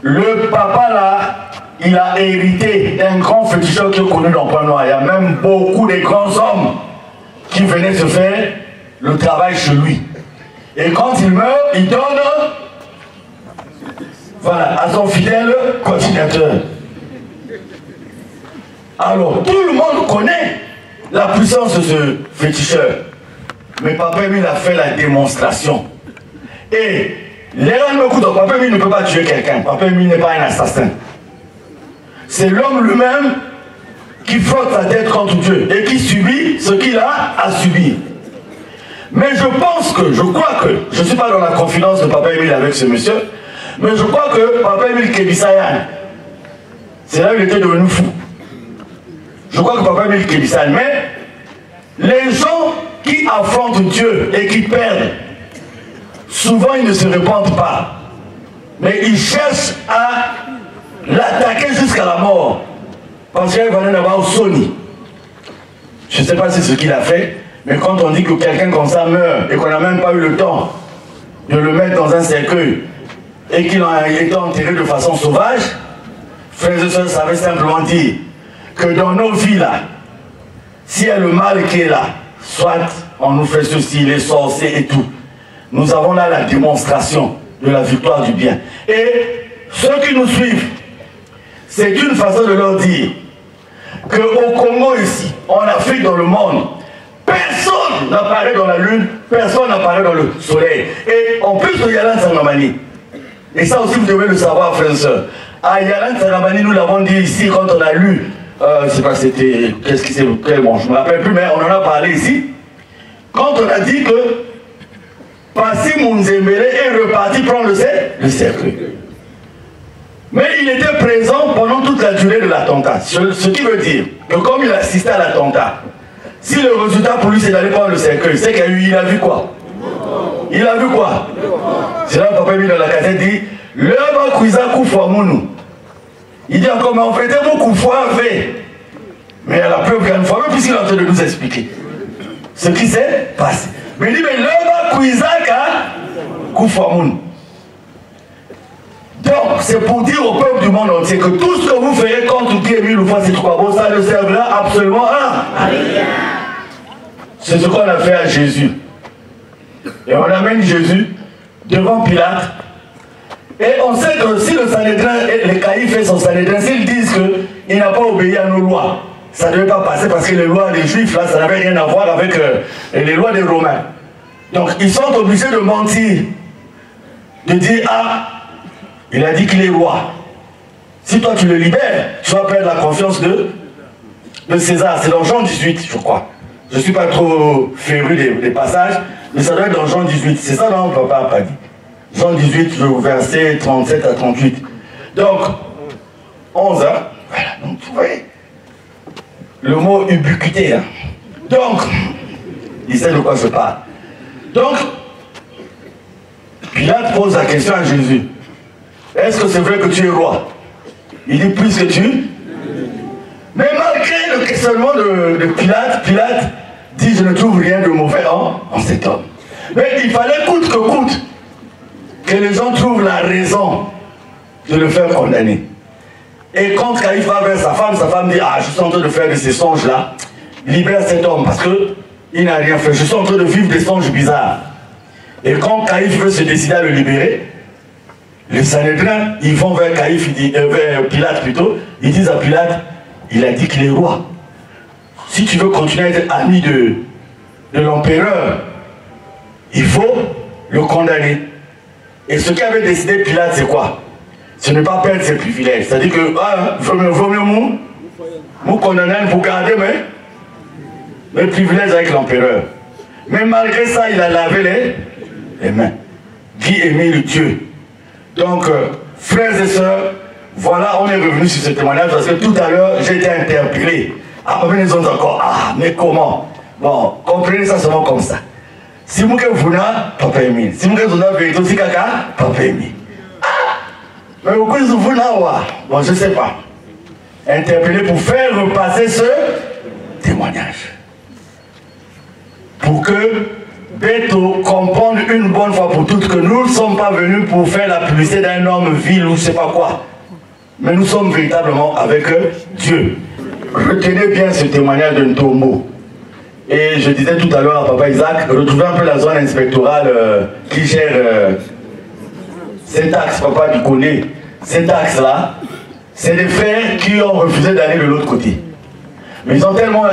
le papa là, il a hérité d'un grand féticheur qui est connu dans Point Noir. Il y a même beaucoup de grands hommes qui venaient se faire le travail chez lui. Et quand il meurt, il donne à son fidèle continuateur. Alors, tout le monde connaît la puissance de ce féticheur. Mais Papa Emile a fait la démonstration. Et les gens me écoutent, Papa Emile ne peut pas tuer quelqu'un. Papa Emile n'est pas un assassin. C'est l'homme lui-même qui frotte sa tête contre Dieu et qui subit ce qu'il a à subir. Mais je crois que, je ne suis pas dans la confidence de Papa Emile avec ce monsieur, mais je crois que Papa Emile Kebisayan, c'est là où il était devenu fou. Je crois que Papa Emile Kebisayan, mais les gens qui affrontent Dieu et qui perdent, souvent ils ne se répandent pas. Mais ils cherchent à l'attaquer jusqu'à la mort. Parce qu'il va y avoir Sony. Je ne sais pas si c'est ce qu'il a fait, mais quand on dit que quelqu'un comme ça meurt et qu'on n'a même pas eu le temps de le mettre dans un cercueil et qu'il a été enterré de façon sauvage, frères et sœurs, ça veut simplement dire que dans nos vies là, s'il y a le mal qui est là, soit on nous fait ceci, les sorciers et tout, nous avons là la démonstration de la victoire du bien. Et ceux qui nous suivent, c'est une façon de leur dire qu'au Congo ici, en Afrique, dans le monde, personne n'apparaît dans la lune, personne n'apparaît dans le soleil. Et en plus de Yalan Sangamani, et ça aussi vous devez le savoir, frères et sœurs, à Yalan Sangamani, nous l'avons dit ici quand on a lu, je ne sais pas c'était, qu'est-ce qui c'est, bon, je ne me rappelle plus, mais on en a parlé ici, quand on a dit que Passi Mounzembele est reparti prendre le cercueil. Mais il était présent pendant toute la durée de l'attentat. Ce qui veut dire que comme il assistait à l'attentat, si le résultat pour lui c'est d'aller prendre le cercueil, c'est qu'il a vu quoi? Il a vu quoi? C'est là que papa mis dans la cassette dit l'œuvre Kouiza Koufouamounu. Il dit encore, mais on fait beaucoup de fois fait. Mais à la preuve qu'il y a une fois, même puisqu'il est en train de nous expliquer ce qui s'est passé. Mais il dit, mais l'œuvre Kouiza Koufouamounu. Donc, c'est pour dire au peuple du monde entier que tout ce que vous ferez contre Dieu, c'est quoi bon, ça ne servira absolument à rien. C'est ce qu'on a fait à Jésus. Et on amène Jésus devant Pilate. Et on sait que si le Sanhédrin, les caïphes fait son Sanhédrin, s'ils disent qu'il n'a pas obéi à nos lois, ça ne devait pas passer parce que les lois des Juifs, là, ça n'avait rien à voir avec les lois des Romains. Donc, ils sont obligés de mentir, de dire, ah, il a dit qu'il est roi. Si toi tu le libères, tu vas perdre la confiance de César. C'est dans Jean 18, je crois. Je ne suis pas trop féru des passages, mais ça doit être dans Jean 18. C'est ça, non, papa n'a pas dit. Jean 18, verset 37 à 38. Donc, 11, hein. Voilà, donc vous voyez. Le mot ubiquité, hein. Donc, il sait de quoi je parle. Donc, Pilate pose la question à Jésus. Est-ce que c'est vrai que tu es roi? Il dit plus que tu. Mais malgré le questionnement de Pilate, Pilate dit je ne trouve rien de mauvais en cet homme. Mais il fallait coûte que coûte que les gens trouvent la raison de le faire condamner. Et quand Caïphe va vers sa femme dit ah je suis en train de faire de ces songes là, libère cet homme parce qu'il n'a rien fait. Je suis en train de vivre des songes bizarres. Et quand Caïphe veut se décider à le libérer, les Sanhédrins, ils vont vers Caïphe, vers Pilate plutôt, ils disent à Pilate, il a dit qu'il est roi. Si tu veux continuer à être ami de l'empereur, il faut le condamner. Et ce qu'avait décidé Pilate, c'est quoi? Ce n'est pas perdre ses privilèges. C'est-à-dire que, vaut mieux nous condamner pour garder mes privilèges avec l'empereur. Mais malgré ça, il a lavé les mains. Guy Émile Dieu. Donc, frères et sœurs, voilà, on est revenu sur ce témoignage parce que tout à l'heure, j'ai été interpellé. Après, les autres encore, ah, mais comment? Bon, comprenez ça seulement comme ça. Si vous vous n'avez pas permis, si vous avez aussi caca, pas permis. Ah, mais pourquoi vous n'avez pas? Bon, je ne sais pas. Interpellé pour faire repasser ce témoignage. Pour que Beto comprendre une bonne fois pour toutes que nous ne sommes pas venus pour faire la publicité d'un homme vil ou je ne sais pas quoi. Mais nous sommes véritablement avec Dieu. Retenez bien ce témoignage de Ntombo. Et je disais tout à l'heure à Papa Isaac, retrouvez un peu la zone inspectorale qui gère cet axe, Papa qui connaît. Cet axe-là, c'est des frères qui ont refusé d'aller de l'autre côté. Mais ils ont tellement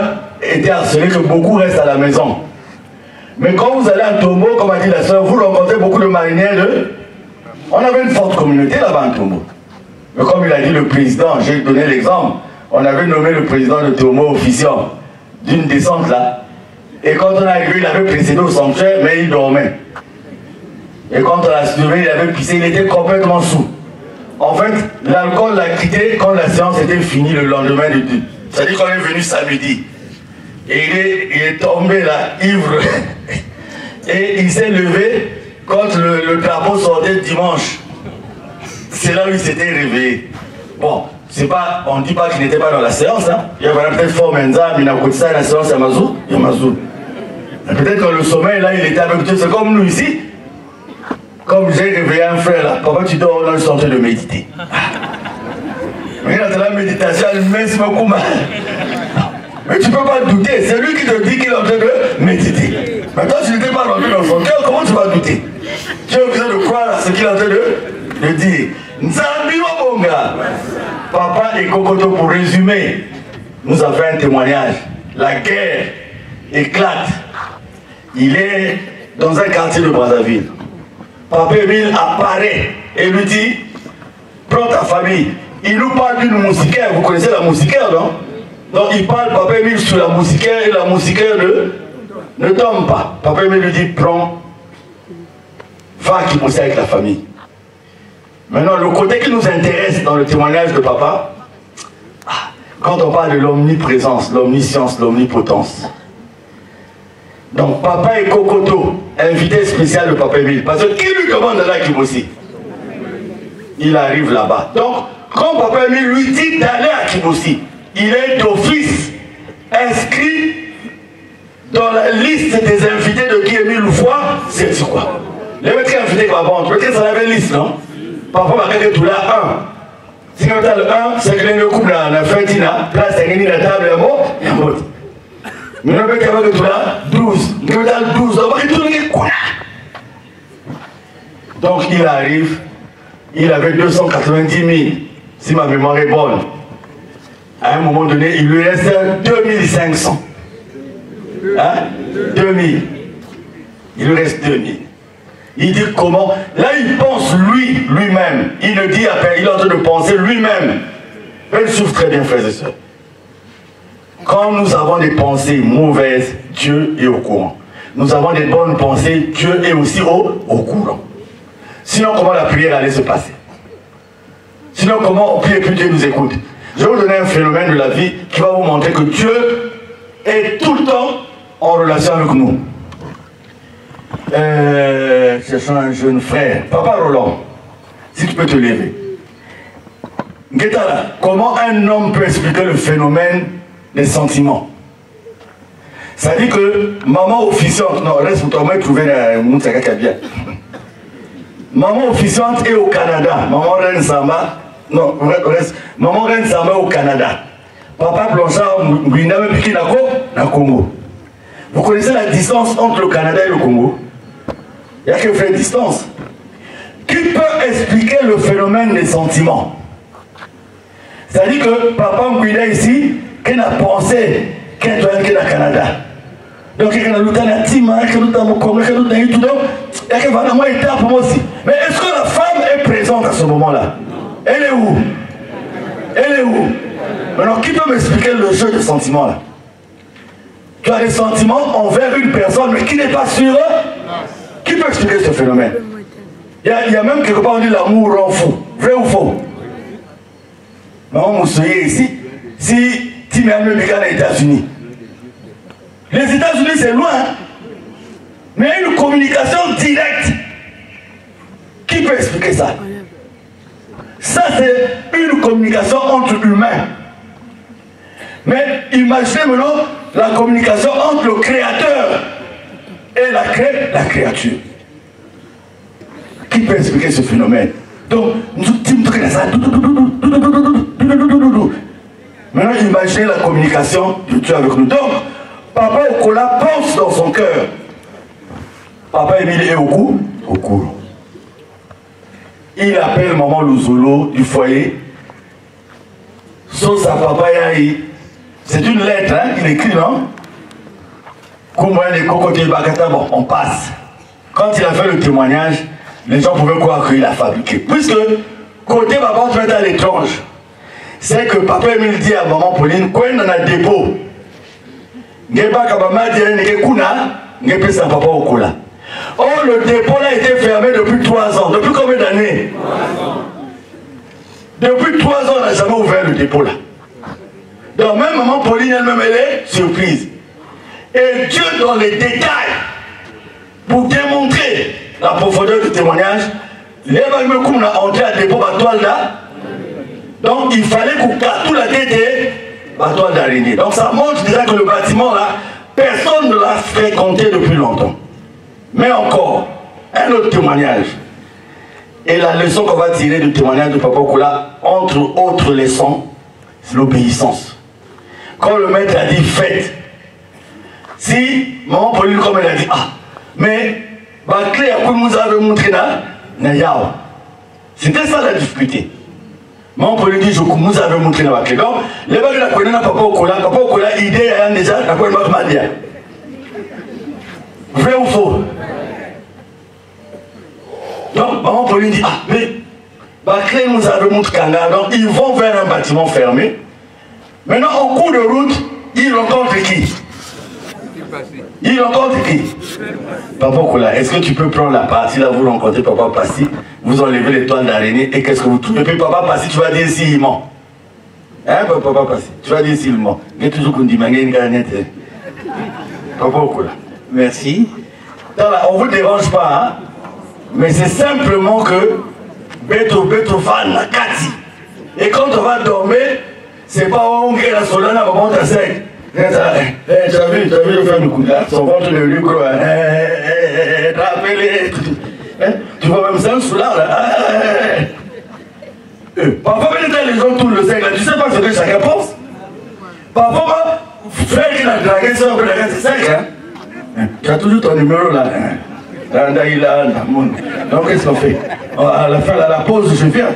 été harcelés que beaucoup restent à la maison. Mais quand vous allez à Tombo, comme a dit la soeur, vous rencontrez beaucoup de marinières On avait une forte communauté là-bas à Tombo. Mais comme il a dit le président, j'ai donné l'exemple, on avait nommé le président de Tombo officiant d'une descente là. Et quand on est arrivé, il avait précédé au sanctuaire, mais il dormait. Et quand on l'a suivi, il avait pissé, il était complètement sous. En fait, l'alcool l'a quitté quand la séance était finie le lendemain du dîner. C'est-à-dire qu'on est venu samedi. Et il est tombé là, ivre. Et il s'est levé quand le drapeau sortait dimanche. C'est là où il s'était réveillé. Bon, c'est pas, on ne dit pas qu'il n'était pas dans la séance. Hein. Il y avait peut-être fort Menza, mais il a côté ça, la séance, il y a Mazou. Peut-être que le sommeil, là, il était avec Dieu. C'est comme nous ici. Comme j'ai réveillé un frère, là. Papa, tu dors, là, je suis en train de méditer. Mais dans la méditation, elle met beaucoup mal. Mais tu ne peux pas douter. C'est lui qui te dit qu'il est en train de méditer. Mais toi, tu n'étais pas rentré dans son cœur, comment tu vas douter? Tu es obligé de croire à ce qu'il est en train de dire. Nzambi Wabonga. Papa et Kokoto, pour résumer, nous avons fait un témoignage. La guerre éclate. Il est dans un quartier de Brazzaville. Papa Emile apparaît et lui dit, prends ta famille. Il nous parle d'une moustiquaire. Vous connaissez la moustiquaire, non? Donc il parle, Papa Emile, sur la moustiquaire et la moustiquaire ne tombe pas. Papa Emile lui dit, prends, va qui possède avec la famille. Maintenant, le côté qui nous intéresse dans le témoignage de Papa, quand on parle de l'omniprésence, l'omniscience, l'omnipotence. Donc Papa et Kokoto, invité spécial de Papa Emile, parce que qui lui demande là qui aussi? Il arrive là-bas. Donc, quand Papa Emile lui dit d'aller à Kibossi, il est d'office inscrit dans la liste des invités de qui Emile Loufoua, c'est quoi? Les maîtres invités qu'on va vendre, peut-être ça avait une liste, non? Parfois, il y a tout là, 1. Si on a le 1, c'est que le couple a fait une place, il y a une table, il y a un mot. Mais on peut avoir tout là, 12. Il y a 12, on va retourner quoi? Donc il arrive, il avait 290 000, si ma mémoire est bonne. À un moment donné, il lui reste 2500. Hein? 2000. Il lui reste 2000. Il dit comment? Là, il pense lui-même. Il ne dit à peine, il est en train de penser lui-même. Elle souffre très bien, frères et sœurs. Quand nous avons des pensées mauvaises, Dieu est au courant. Nous avons des bonnes pensées, Dieu est aussi au courant. Sinon, comment la prière allait se passer? Sinon, comment on prie et puis Dieu nous écoute? Je vais vous donner un phénomène de la vie qui va vous montrer que Dieu est tout le temps en relation avec nous. Cherchons un jeune frère, Papa Roland, si tu peux te lever. Guetala, comment un homme peut expliquer le phénomène des sentiments? Ça dit que maman officiante, non, reste pour toi, moi trouver un monde qui bien. Maman officiante est au Canada, maman Reine Samba, non, reste, maman Reine Samba au Canada. Papa Blanchard, Gwina me piqué na Congo. Vous connaissez la distance entre le Canada et le Congo? Il n'y a que faire distance. Qui peut expliquer le phénomène des sentiments? C'est-à-dire que Papa Gwina ici, qu'il a pensé qu'il est au Canada. Donc il y a un team, il y a un Congo, il y a un tout. Il y a une étape pour moi aussi. Mais est-ce que la femme est présente à ce moment-là? Elle est où? Elle est où? Maintenant, qui peut m'expliquer le jeu des sentiments là? Tu as des sentiments envers une personne, mais qui n'est pas sûr? Qui peut expliquer ce phénomène? Il y a même quelque part on dit l'amour rend fou. Vrai ou faux? Maman Moussoye ici, si tu mets un bébé aux États-Unis. Les États-Unis c'est loin, mais il y a une communication directe. Qui peut expliquer ça? Ça c'est une communication entre humains. Mais imaginez maintenant la communication entre le créateur et la créature. Qui peut expliquer ce phénomène? Donc, maintenant, imaginez la communication de Dieu avec nous. Donc, Papa Okola pense dans son cœur. Papa Emile est au courant. Il appelle maman Luzolo du foyer. Sauf sa papa Yahi. C'est une lettre, hein, il écrit, non? Bon, on passe. Quand il a fait le témoignage, les gens pouvaient croire qu'il a fabriqué. Puisque, côté papa, tu es à l'étrange. C'est que papa Emile dit à maman Pauline, quand on a dépôt, oh, le dépôt là a été fermé depuis 3 ans. Depuis combien d'années? 3 ans. Depuis 3 ans, on n'a jamais ouvert le dépôt là. Donc même maman Pauline elle-même, elle est surprise. Et Dieu dans les détails, pour démontrer la profondeur du témoignage, les gens qui ont entré à dépôt à toile là, Donc il fallait qu'on casse tout la tête et bâton d'araignée. Donc ça montre déjà que le bâtiment là, personne ne l'a fréquenté depuis longtemps. Mais encore, un autre témoignage. Et la leçon qu'on va tirer du témoignage de Papa Okola, entre autres leçons, c'est l'obéissance. Quand le maître a dit faites, si maman Pauline comme elle a dit ah, mais la clé à quoi nous avez montré là, c'était ça la difficulté. Maman Pauline dit je nous avons montré la clé. Donc les gens qui la connaissent Papa Okola, idée déjà, la connaissent pas bien. Vrai ou faux? Donc, maman Pauline dit, ah, mais Baclé nous a montré Kanga, donc ils vont vers un bâtiment fermé. Maintenant, en cours de route, ils rencontrent qui? Ils rencontrent qui? Papa Okola, est-ce que tu peux prendre la partie là, vous rencontrez Papa Passi, vous enlevez les toiles d'araignée et qu'est-ce que vous trouvez? Et puis Papa Passi, tu vas dire si il ment. Hein, Papa Passi, tu vas dire si il ment. Il y a toujours qu'on dit, mais il y a une gagnette. Papa Okola, merci. On ne vous dérange pas, hein? Mais c'est simplement que Beto va na kati. Et quand on va dormir, c'est pas on qui est la solana, on monte à sec. Tu as vu le frère de Kouda, son ventre de lui, quoi. T'as appelé. Tu vois même ça, sous là. Parfois, les gens tournent le sec, là. Tu sais pas ce que chacun pense. Parfois, frère qui l'a dragué, c'est sec, hein. Tu as toujours ton numéro là. Donc qu'est-ce qu'on fait? À la fin de la pause, je viens.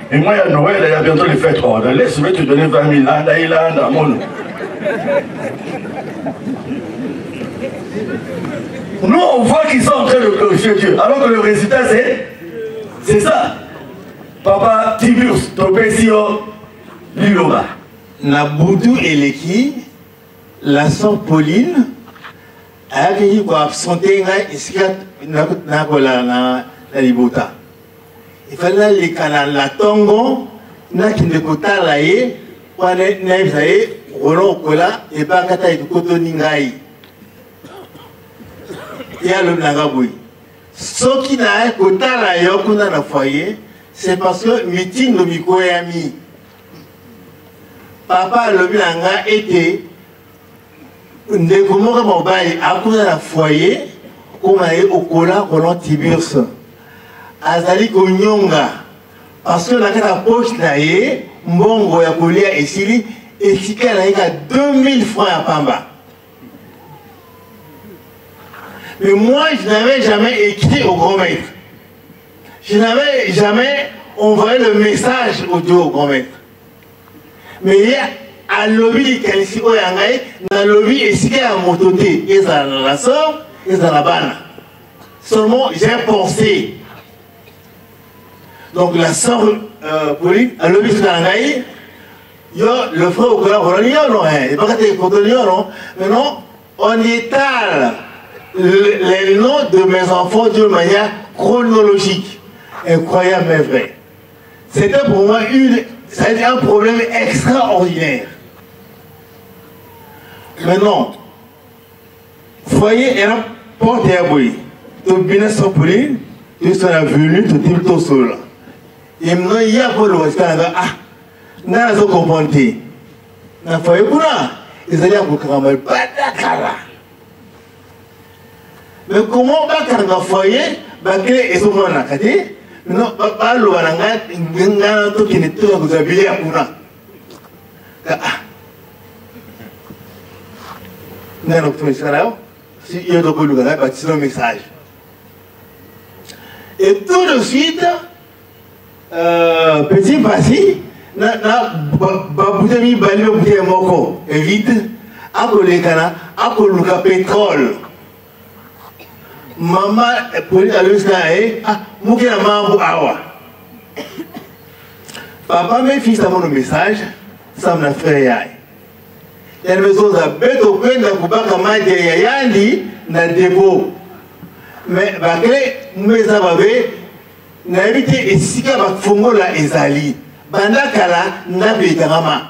Et moi, il y a Noël, il y a bientôt les fêtes. Oh, laisse-moi te donner 20 000. Nous, on voit qu'ils sont en train de glorifier Dieu. Alors que le résultat, c'est ça. Papa Tibius, Topesio, Liloba. Naboudou Eleki, la sœur Pauline, a accueilli pour absenter na libota. Il fallait les canals la tongo na kinde kota la ye pour aller naïsaye Roland Okola et pas kata et koto ningai. Il y a le nagaboui. Ce qui n'a kota la yo kuna na foyer, c'est parce que meeting no mikoyami. Papa le bilanga était ndeko mobile akuna na foyer comme aye Okola Roland Tibius azali konyonga parce que la poche na ye mbongo ya kolia esili esika na ika 2000 francs à Pamba. Mais moi je n'avais jamais écrit au grand maître, je n'avais jamais envoyé le message audio au grand maître, mais il y a à lobby ici au yangai na lobby esika ya mototé ezala na la sœur ezala bana seulement j'ai pensé. Donc la sœur Pauline a lobby sur yangai yo le frère Okola Roland non hein et pas que non mais non on étale les noms de mes enfants d'une manière chronologique, incroyable mais vrai. C'était pour moi ça a été un problème extraordinaire. Maintenant, foyer est un porte à boui. Tu viens sur Pauline, tu seras venu, tu es tout seul. Et maintenant, il y a pour le Canada, ah, n'a pas compris. N'a foyer pour là, ils allaient pour cramer, pas d'accord. Mais comment va faire un foyer, va créer et souvent la caté, non, pas le wananga, n'engana tout qui n'est tout à vous habiller à Puna. N'a pas fait ça, si il y a d'autres gens, bâtir un message. Et tout de suite, petit Passi, n'a bouté mi bali bouté moko, et vite, à coller cana, à coller pétrole. Maman, Pauline a lu ça, ah, Mouké la mambo awa. Papa, mes fils, a mon message, ça m'a fait yaï. Il y a une maison à bête au point de Koubaka Madi Yayandi, dans le dépôt. Mais, Baké, mes abavé, n'a évité et si qu'à Fongo la Ezali. Banda Kala, n'a pas Karama.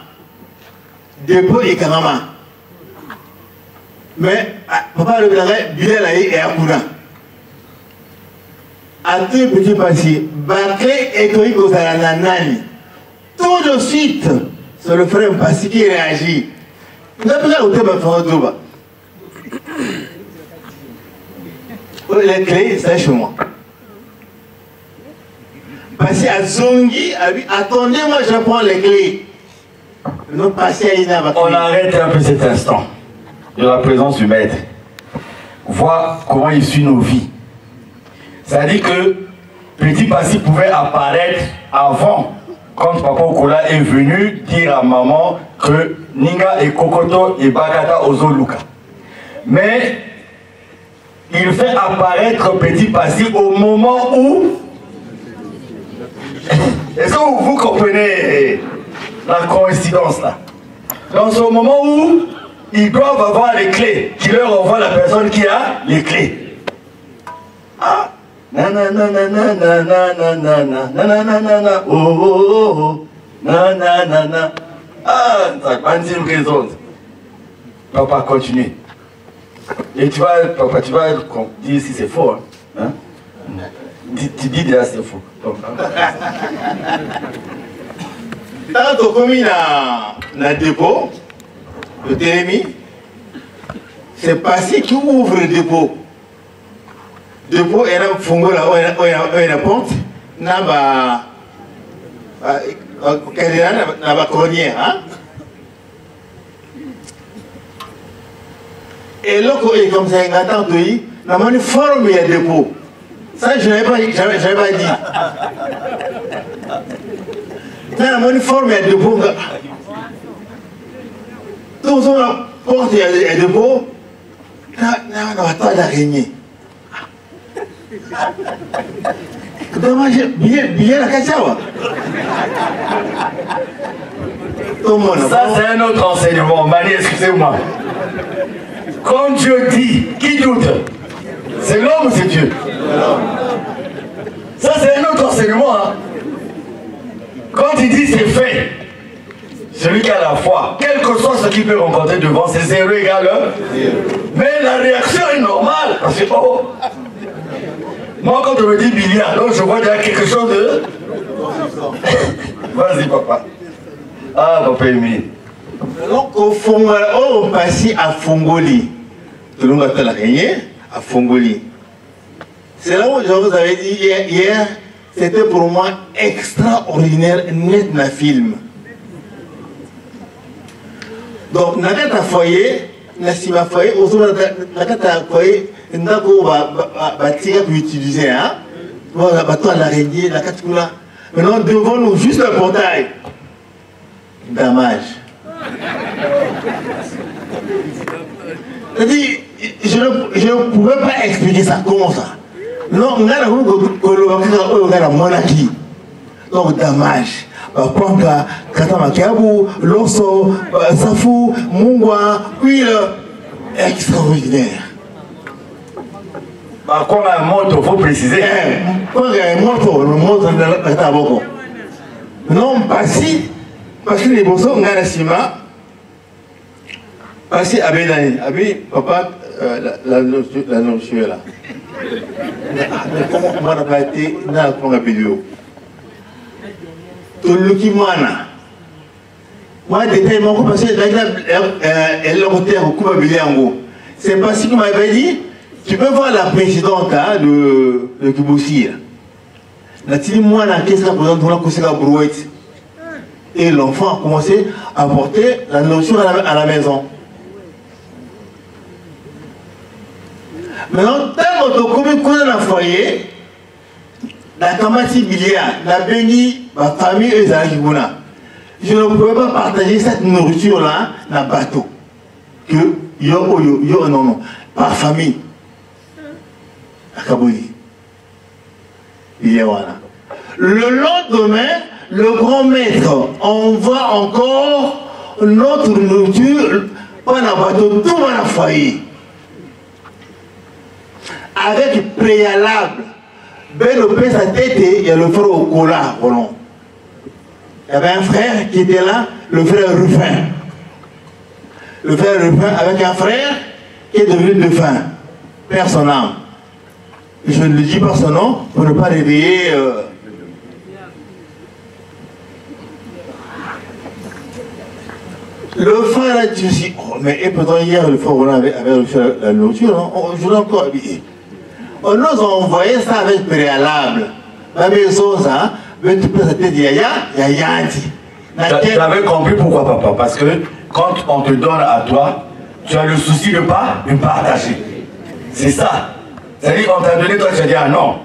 Dépôt et Karama. Mais, papa le blagay, Bilal et Akuna. À tout petit passé, Baké et Koïko Zalanani. Tout de suite, c'est le frère Mpassi qui réagit. Il n'a pas écouté ma frère Douba. Les clés, c'est chez moi. Passer à Zongi, attendez-moi, je prends les clés. Non, passer à Ina. On arrête un peu cet instant de la présence du maître. Voir comment il suit nos vies. C'est-à-dire que Petit Passy pouvait apparaître avant, quand Papa Okola est venu dire à maman que Ninga et Kokoto et Bakata Ozoluka. Mais il fait apparaître Petit Passy au moment où... Est-ce que vous comprenez la coïncidence là? Dans ce moment où ils doivent avoir les clés, qui leur envoie la personne qui a les clés. Ah, nanana, oh, oh, oh, nanana. Ah, ça va une raison. Papa, continue. Et tu vas, papa, tu vas dire si c'est faux. Hein? Tu dis déjà c'est faux. Tant que comme il a le dépôt, le TMI, c'est Passy qui ouvre le dépôt. Le dépôt, il y a un fongo là, il y a une porte, il y a un cornier. Et là, comme ça, il y a un temps de il y a une forme, il y a un dépôt. Ça, je n'avais pas dit. Il y a une forme, il y a un dépôt. Tout le monde porte, il y a un dépôt. Il n'y a pas d'araignée. Dommage, bien la cachawa. Ça, c'est un autre enseignement. Mani, excusez-moi. Quand Dieu dit, qui doute? C'est l'homme ou c'est Dieu? Ça, c'est un autre enseignement. Hein? Quand il dit c'est fait, celui qui a la foi, quel que soit ce qu'il peut rencontrer devant, c'est 0 égale 1. Mais la réaction est normale. Parce que, oh, moi, quand on me dit milliard, donc je vois déjà quelque chose de... Vas-y, papa. Ah, papa Émile. Donc, au fond, on passe à Fongoli. Tout le monde a l'araignée à Fongoli. C'est là où je vous avais dit hier, c'était pour moi extraordinaire, net dans le film. Donc, dans le foyer, dans le foyer, dans le foyer, on peut utiliser, hein? L'araignée, la catégorie. Maintenant, devant nous, juste le portail. Dommage. C'est-à-dire, je ne pouvais pas expliquer ça comme ça. Non, on a la monarchie. Donc, dommage. Panga, Katamakabu, Loso, Safou, Mungwa, huile, extraordinaire. Quand on a un moto, il faut préciser. Quand il y a un moto, le moto est à Boko. Non, parce que les bossons, on a la cima. Parce que Abi, papa, la nourriture là. Comment on va pas été dans la première vidéo? Tout le qui m'ana. Moi, détail, mon parce que elle a côté au coup c'est parce qu'il m'avait dit, tu peux voir la présidente de Kiboussi. La télé, moi, qu'est-ce que la présidente de la brouette? Et l'enfant a commencé à porter la nourriture à la maison. Maintenant, tant qu'on est dans le foyer, la Kamati Bilia, la Béni, ma famille et Zagibuna, je ne pouvais pas partager cette nourriture-là dans le bateau. Que non, par famille. À Kabouli. Le lendemain, le grand maître envoie encore notre nourriture dans le bateau, tout dans le foyer. Avec préalable, Ben le sa tête, il y a le frère Okola. Il y avait un frère qui était là, le frère Rufin. Le frère Rufin avec un frère qui est devenu défunt, père son âme. Je ne le dis pas son nom pour ne pas réveiller. Le frère a dit aussi, oh, mais et pourtant hier, le frère Roland avait reçu la nourriture, hein, je l'ai encore habillé. On nous a envoyé ça avec préalable. La maison, ça, mais tu peux sa tête, Yaya dit. J'avais compris pourquoi, papa. Parce que quand on te donne à toi, tu as le souci de ne pas partager. C'est ça. C'est-à-dire qu'on t'a donné, toi tu as dit, ah non,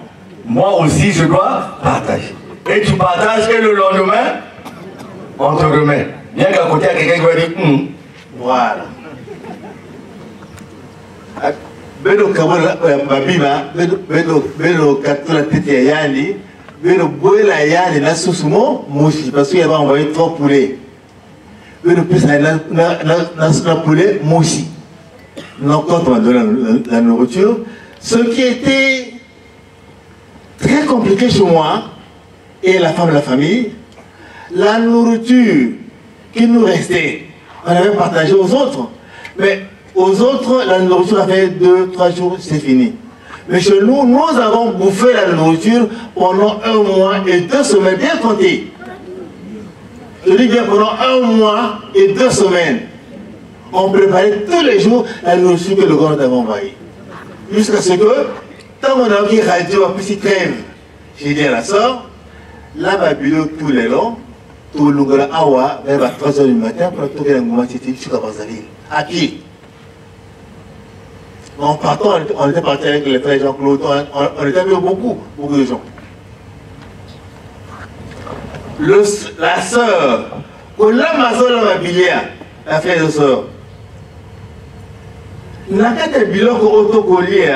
moi aussi je dois partager. Et tu partages et le lendemain, on te remet. Bien qu'à côté, il y a quelqu'un qui va dire, Voilà. Beno kabola babima beno katula tete yani beno boela yani na susumo moshi parce qu'il avait envoyé 3 poulets. Beno plus na poulet moshi. Donc quand on a donné la nourriture, ce qui était très compliqué chez moi et la femme de la famille, la nourriture qui nous restait, on avait partagé aux autres. Mais aux autres, la nourriture a fait 2-3 jours, c'est fini. Mais chez nous, nous avons bouffé la nourriture pendant 1 mois et 2 semaines, bien compté. Je dis bien pendant 1 mois et 2 semaines. On préparait tous les jours la nourriture que le grand avait envoyée. Jusqu'à ce que, tant qu'on a vu radio, un petit trêve, j'ai dit à la soeur, là, ma bureau tous les longs, tout le monde a awa, vers 3h du matin, pour tout le monde jusqu'à Brazzaville, à pied. En partant, on était parti avec les frères Jean-Claude, on était avec beaucoup de gens. La sœur, ma soeur, ma bilière, la frère de sœur, n'a qu'à être bilan autocollier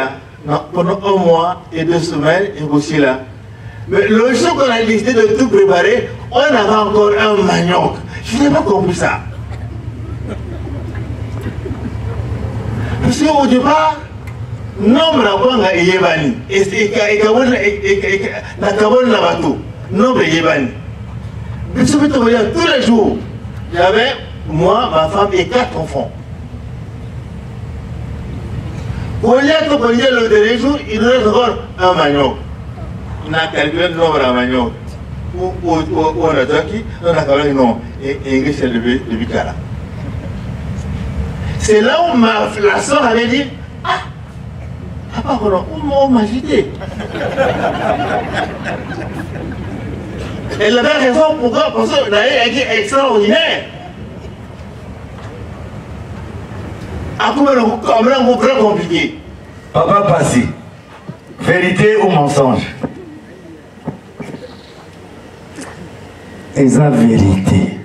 pendant 1 mois et 2 semaines, et aussi là. Mais le jour qu'on a décidé de tout préparer, on avait encore un manioc. Je n'ai pas compris ça. Parce qu'au départ, nombre d'abonds est yébani. Et la cabane n'a pas tout. Nombre est yébani. Mais je peux te dire, tous les jours, il y avait moi, ma femme et 4 enfants. Pour dire le dernier jour, il nous reste encore un manioc. On a calculé le nombre de manioc. On a dit on a calculé non. Et c'est le Bicala. C'est là où la soeur avait dit, ah, papa, on m'a agité. Elle avait raison, pourquoi? Parce que l'air est extraordinaire. Après, on a un peu compliqué. Papa Passy, vérité ou mensonge? Et la vérité,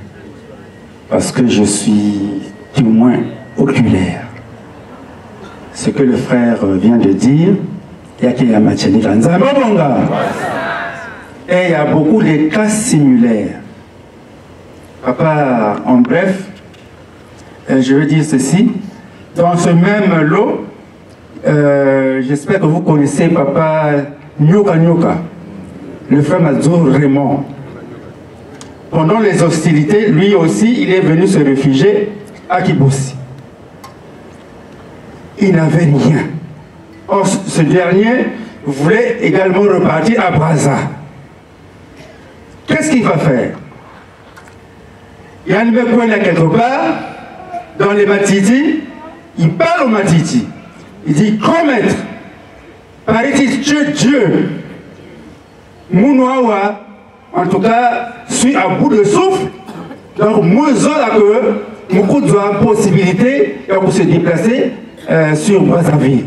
parce que je suis témoin oculaire. Ce que le frère vient de dire, il y a qu'il y a Machani Ranzabonga. Et il y a beaucoup de cas similaires. Papa, en bref, je veux dire ceci. Dans ce même lot, j'espère que vous connaissez Papa Nyoka Nyoka, le frère Mazur Raymond. Pendant les hostilités, lui aussi, il est venu se réfugier à Kibousi. Il n'avait rien. Or, ce dernier voulait également repartir à Brazza. Qu'est-ce qu'il va faire? Yann Bekouen est quelque part, dans les Matiti, il parle aux Matiti. Il dit, grand maître, paraît-il Dieu, Mounouawa, en tout cas, suis à bout de souffle. Donc, moi, je que beaucoup de possibilités pour se déplacer sur Brazzaville.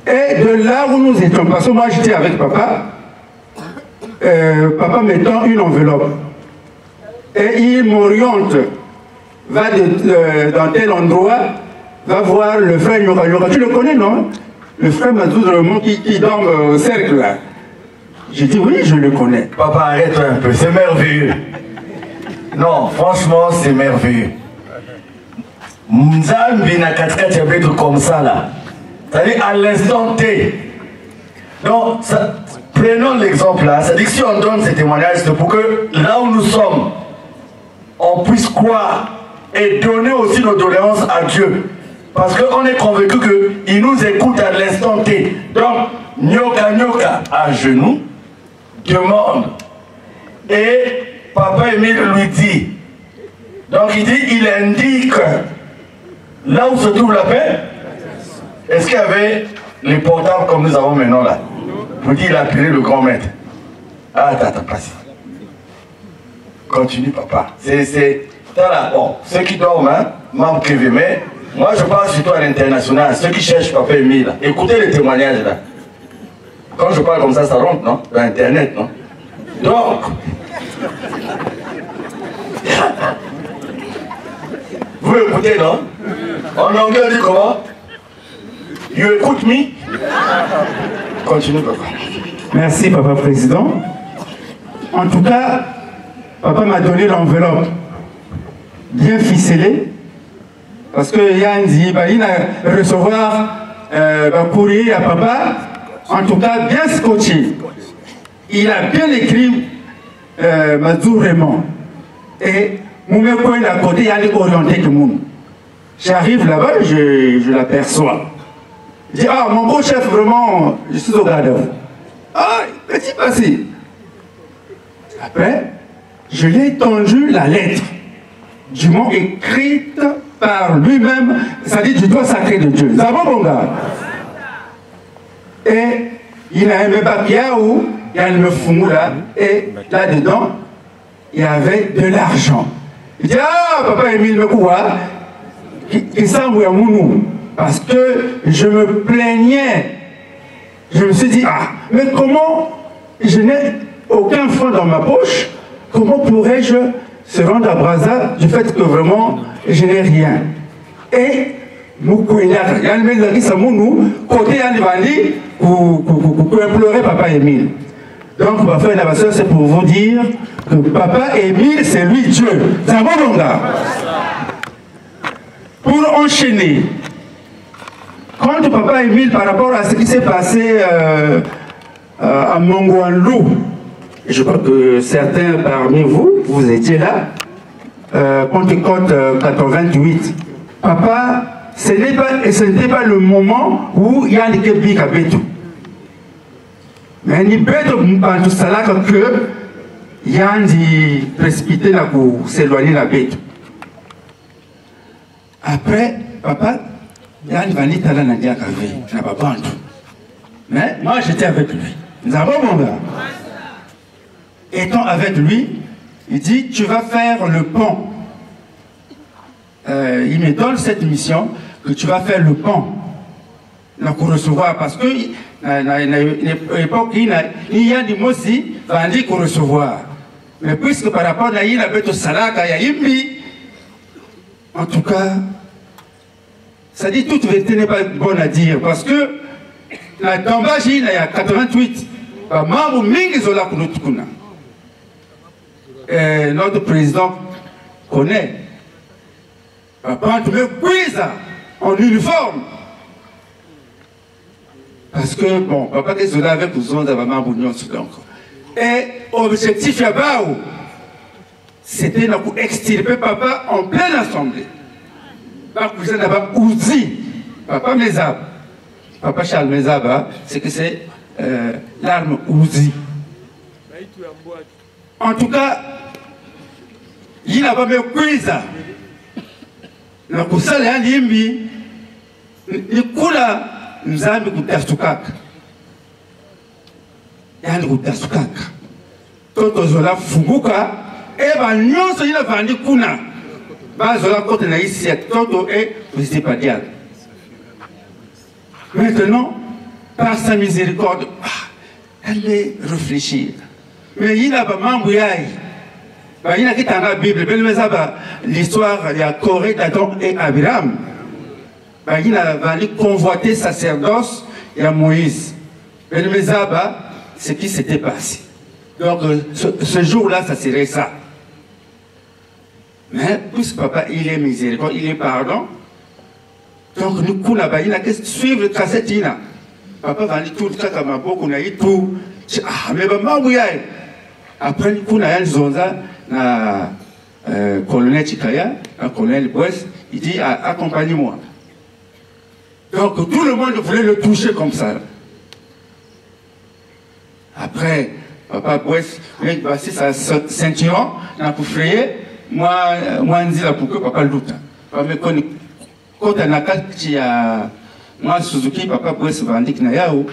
Et de là où nous étions, parce que moi j'étais avec papa, papa mettant une enveloppe. Et il m'oriente, va dans tel endroit, va voir le frère Nyoka Nyoka. Tu le connais, non? Le frère Mazouz Raymond qui dort au cercle là. J'ai dit oui, je le connais. Papa, arrête-toi un peu, c'est merveilleux. Non, franchement, c'est merveilleux. Mzambi na katika diabète comme ça là. C'est-à-dire à l'instant T. Donc, prenons l'exemple là. C'est-à-dire que si on donne ces témoignages, c'est pour que là où nous sommes, on puisse croire et donner aussi nos doléances à Dieu. Parce qu'on est convaincu qu'il nous écoute à l'instant T. Donc, Nyoka Nyoka à genoux, demande. Et Papa Émile lui dit, Donc il dit, il indique là où se trouve la paix. Est-ce qu'il y avait les portables comme nous avons maintenant là? Vous dites, il a appelé le grand maître. Ah, attends, passe. Continue, papa. C'est là. Bon, ceux qui dorment, hein, membres privés, mais moi je parle surtout à l'international, ceux qui cherchent papa Émile. Là. Écoutez les témoignages là. Quand je parle comme ça rentre, non? Dans Internet, non? Donc, vous écoutez, non? En anglais, on dit comment? You écoute me? Continue, papa. Merci, papa président. En tout cas, papa m'a donné l'enveloppe bien ficelée, parce que Yann dit, il va recevoir un courrier à papa, en tout cas bien scotché. Il a bien écrit Mazou Raymond. Et mon coin à côté, il y a orienté que moi. J'arrive là-bas, je l'aperçois. Je dis, ah, mon beau chef, vraiment, je suis au garde. Ah, petit passé. Après, je lui ai tendu la lettre, du mot écrite par lui-même, c'est-à-dire du doigt sacré de Dieu. Ça va, mon gars? Et il a aimé Bakiaou, il y a le fou là, et là-dedans, il y avait de l'argent. Il dit, ah, papa Émile Mekoua, qui s'envoie à Mounou, parce que je me plaignais. Je me suis dit, ah, mais comment je n'ai aucun franc dans ma poche, comment pourrais-je se rendre à Brazza du fait que vraiment je n'ai rien? Et Moukouéliak, il y a le mec qui Mounou, côté Yanivandi, pour implorer papa Émile. Donc, ma frère et ma soeur, c'est pour vous dire que papa Émile, c'est lui Dieu. C'est un bon gars. Pour enchaîner, quand papa Émile, par rapport à ce qui s'est passé à Mongouanlou, je crois que certains parmi vous, vous étiez là, Pentecôte 88, papa, ce n'était pas le moment où il y a des kébik à Bétou. Mais il y a tout ça que il y a des précipités pour s'éloigner de la Bétou. Après, papa, il y a une vanille à la Nadia Kavé, je n'ai pas vendu. Mais moi, j'étais avec lui. Nous avons mon gars. Étant avec lui, il dit, tu vas faire le pont. Il me donne cette mission, que tu vas faire le pont. Donc, recevoir, parce que, à l'époque, il y a des mots aussi, vendu qu'on recevoir. Mais puisque par rapport à il y a un salaka, il y a une vie. En tout cas, ça dit toute vérité n'est pas bonne à dire, parce que la tombage, il y a 88. Membre mingi zola kunutukuna. Notre président connaît. Papa, tu me cuise en uniforme. Parce que, bon, papa, qu'est-ce que là avec nous autres, maman, bougnon, et objectif là-bas, c'était pour extirper papa en pleine assemblée. Par cousin d'abord Ouzi, papa Mézab, papa Charles Mézab, c'est que c'est l'arme Ouzi. En tout cas, il n'a pas même cuisa. Na kusala ya limbi, ni kula mzambi kutasukaka. Yani kutasukaka. Toto zola funguka, eba nyonso yina vandi kuna. Ba zola kote na isi ya toto et visité par diable. Maintenant, par sa miséricorde, elle est réfléchir. Mais il n'a pas m'embrouillé. Il a quitté la Bible, l'histoire il y a Corée, d'Adam et Abraham. Il a convoité sacerdoce et à Moïse. Ce qui s'était passé. Donc ce jour-là, ça serait ça. Mais puisque papa, il est miséricorde, il est pardon. Donc nous, il a qu'à suivre le cassette. Papa va dire tout le cas comme un beau qu'on a eu tout. Ah, mais après, nous avons zonza na colonel Chikaya, un colonel Boès, il dit accompagnez-moi. Donc tout le monde voulait le toucher comme ça. Après, papa Boès, il a passé sa ceinture, il a frayer, moi nzila pour que papa luta pa me koni kota na kati ya moi Suzuki papa pour se vendre na yao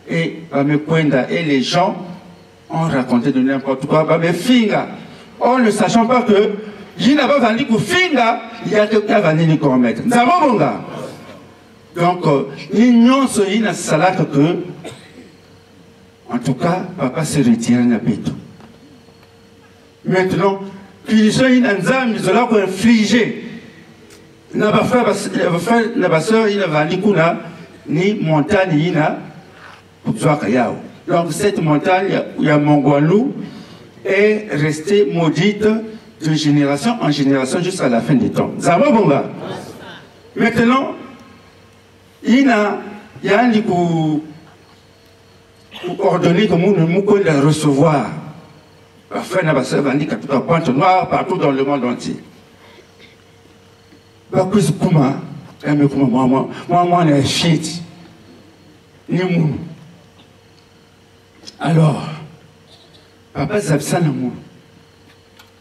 et pa me kwenda et les gens ont raconté de n'importe quoi pa me finga en ne sachant pas que il n'a pas vendu pour finga il y a que a vendu ni commettre nzamo bonga donc l'union so ina salaka que en tout cas papa se retire na beto maintenant punition ina nzambi zola ko infliger na ba frère na ba sœur ina vendu kuna ni montagne ina kuzwaka yao. Donc cette montagne ya Mongolou est restée maudite de génération en génération jusqu'à la fin des temps. Zama bonga. Maintenant, il y a ordonné que nous pouvons recevoir. Parfois, nous avons vendu à tout à Pointe Noire, partout dans le monde entier. Moi, on est shit. Alors, papa Zabsanamour,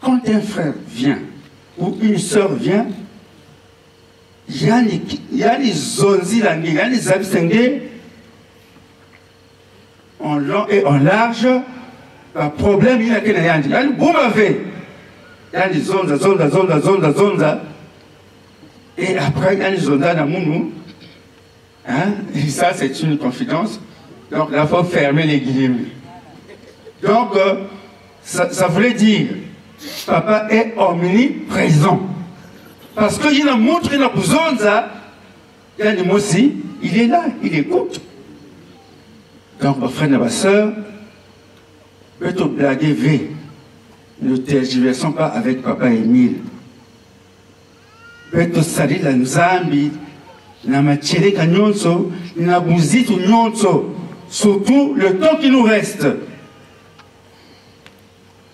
quand un frère vient ou une soeur vient, il y a les zonzi, il y a les abstengués en long et en large. Le problème, il y a qu'il y a le boumave. Il y a les zonza. Et après, il y a les zonza dans Mounou. Hein? Et ça, c'est une confidence. Donc, là, il faut fermer les guillemets. Donc, ça voulait dire, papa est omniprésent. Parce qu'il a montré la zonza, il y a des mots aussi, il est là, il écoute. Donc, ma frère et ma soeur, peut-être blaguer V. Ne tergiversons pas avec papa Émile. Peut-être salir la Nzambi, na matiere kanyonso, na buzitu nyonso, surtout le temps qui nous reste.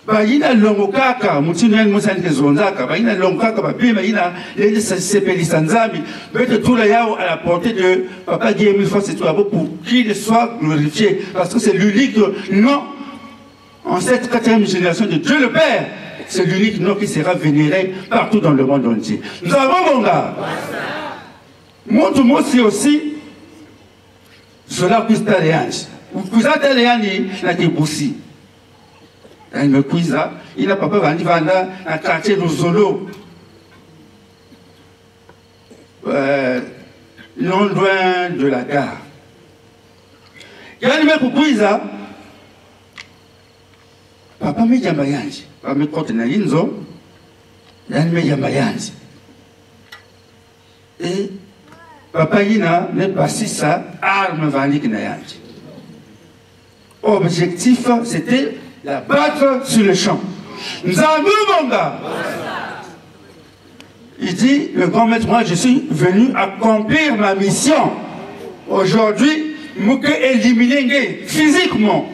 Baina longokaka, mutino mosani kezonzaka, baina longokaka, babima ina les sepelisa Nzambi, peut-être tout là à la portée de papa Guillaume Fosse pour qu'il soit glorifié, parce que c'est l'unique nom en cette 4e génération de Dieu le Père. C'est l'unique nom qui sera vénéré partout dans le monde entier. Nous avons mon gars. Montre moi aussi, cela puisse t'alléance. Vous pouvez t'alléance, la déboussi. Il me cuisa, il n'a pas peur d'aller dans un quartier de Zolo. Non loin de la gare. Il y a un mec qui cuisa. Papa me jamba yanji, papa me kote na yinzo, yani me jamba yanji. Et papa yina ne passi sa arme vandik na yanji. Objectif, c'était la battre sur le champ. Nzambi bonga. Il dit, le grand maître, moi je suis venu accomplir ma mission. Aujourd'hui, je peux éliminer physiquement.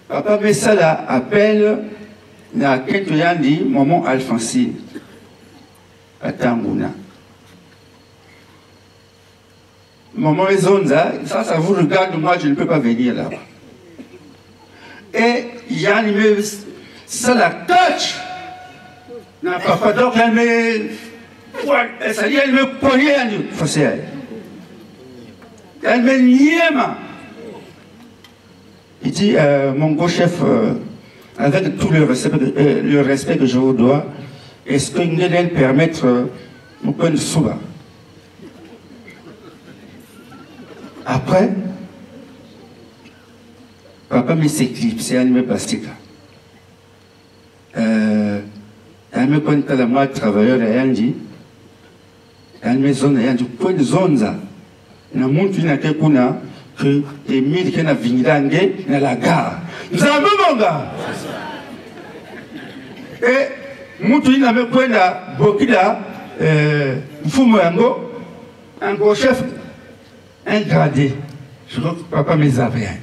Papa Messala appelle na Kentoyandi Maman Alphonsine à Tangouna. Maman Zonza, ça vous regarde, moi je ne peux pas venir là-bas. Et Yann me ça la touch. Na papa donc elle me poignait, elle me niema. Il dit, mon beau chef, avec tout le respect que je vous dois, est-ce que vous allez permettre mon point de souba? Après, papa me s'éclipse, il me plastique. Il me compte à la moi travailleur à Yandi, il me zone à Yandi, point de zone ça. Il a montré une akekuna que Emile qui a vindangue dans la gare. Nous avons mon gars. Et montré une point de Bokida, Mfumoyango, un gros chef, un gradé. Je crois que papa me avait.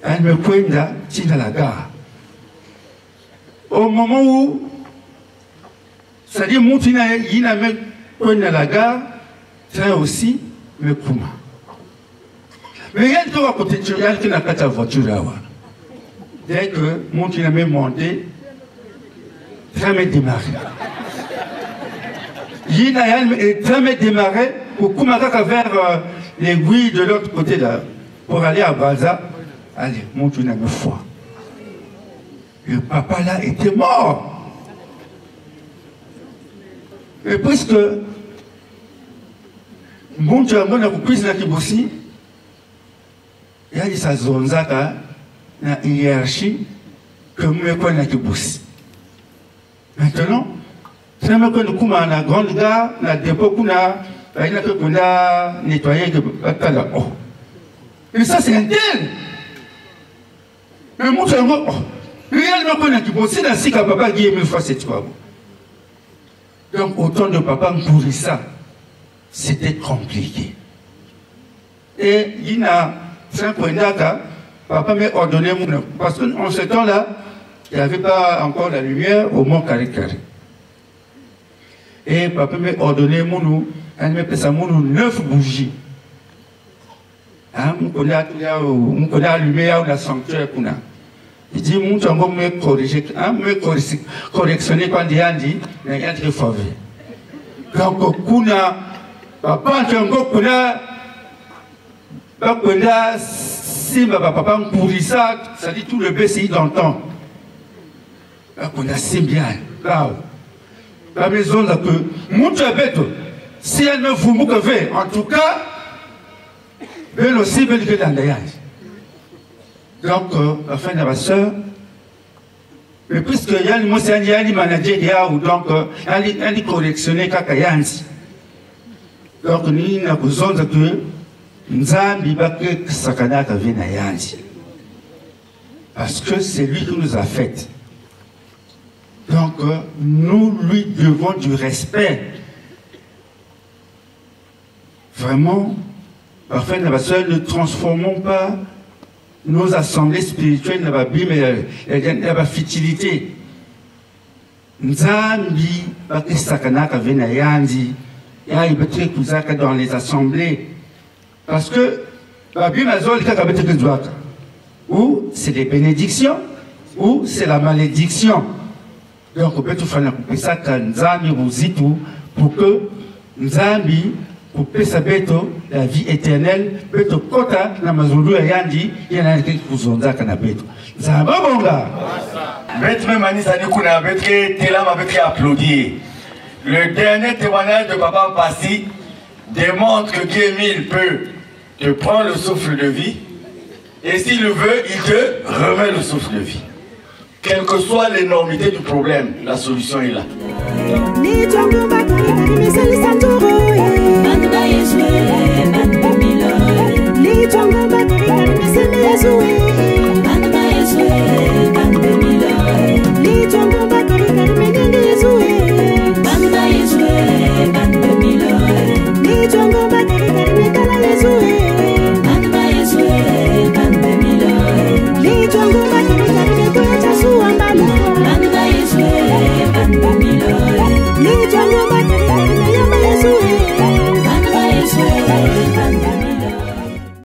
Elle me pointe dans la gare. Au moment où, c'est-à-dire, Moutina, il a mis dans la gare, train aussi, me kouma. Mais il y a à côté de il y a qui n'a pas ta voiture là. Dès que Moutina m'a monté, jamais démarré. Yinayan est jamais démarré pour Koumakaka vers l'aiguille de l'autre côté là, pour aller à Baza. Allez, monte une fois. Le papa là était mort. Et puisque mon Dieu, mon accouplisse n'a Kibosi, il y a des zonzaka na hiérarchie que moi connais na Kibosi. Maintenant, si je connais comment na grande gare, na dépôt kuna, il y a que kuna nettoyer de batala. Et ça c'est un tel. Mais mon Dieu, réellement connais na Kibosi, na si papa qui est 1000 fois cette fois. Donc, autant de papa Mpourissa, c'était compliqué. Et il y a 5 points d'accueil, papa m'a ordonné, parce qu'en ce temps-là, il n'y avait pas encore la lumière au Mont Carré-Carré. Et papa m'a ordonné, elle m'a fait 9 bougies. On connaît allumé la sanctuaire. Il dit, mon Dieu, on me corriger, correctionner quand il y a dit, il y a des fois. Donc, kuna, papa, tu as kuna, si papa Mpourissa, ça dit tout le BCI dans le temps. Kuna, c'est bien, là. La maison, là, que, mon Dieu, si elle ne vous mouque, en tout cas, elle aussi, elle est dans le donc, la fin de ma soeur, mais puisque il y a une manager, donc, il y a une correctionner Kakayansi. Donc, nous avons besoin de que nous avons Sakana Kavenayansi. Parce que c'est lui qui nous a fait. Donc, nous lui devons du respect. Vraiment, la fin de ma soeur, ne transformons pas nos assemblées spirituelles dans la futilité. Nzambi, dans les assemblées. Parce que, ou c'est des bénédictions, ou c'est la malédiction. Donc, on peut tout faire ça quand Nzambi vous dit tout, pour que Nzambi, pour Pesabeto, la vie éternelle, Beto Kota, Namazulu et Yandi, il y en a qui vous ont dit qu'on a Beto. Ça va, bon gars? Maître Mani Sadikouna, Maître Télam avec applaudi. Le dernier témoignage de Papa Passi démontre que Guémil peut te prendre le souffle de vie, et s'il le veut, il te remet le souffle de vie. Quelle que soit l'énormité du problème, la solution est là. Ni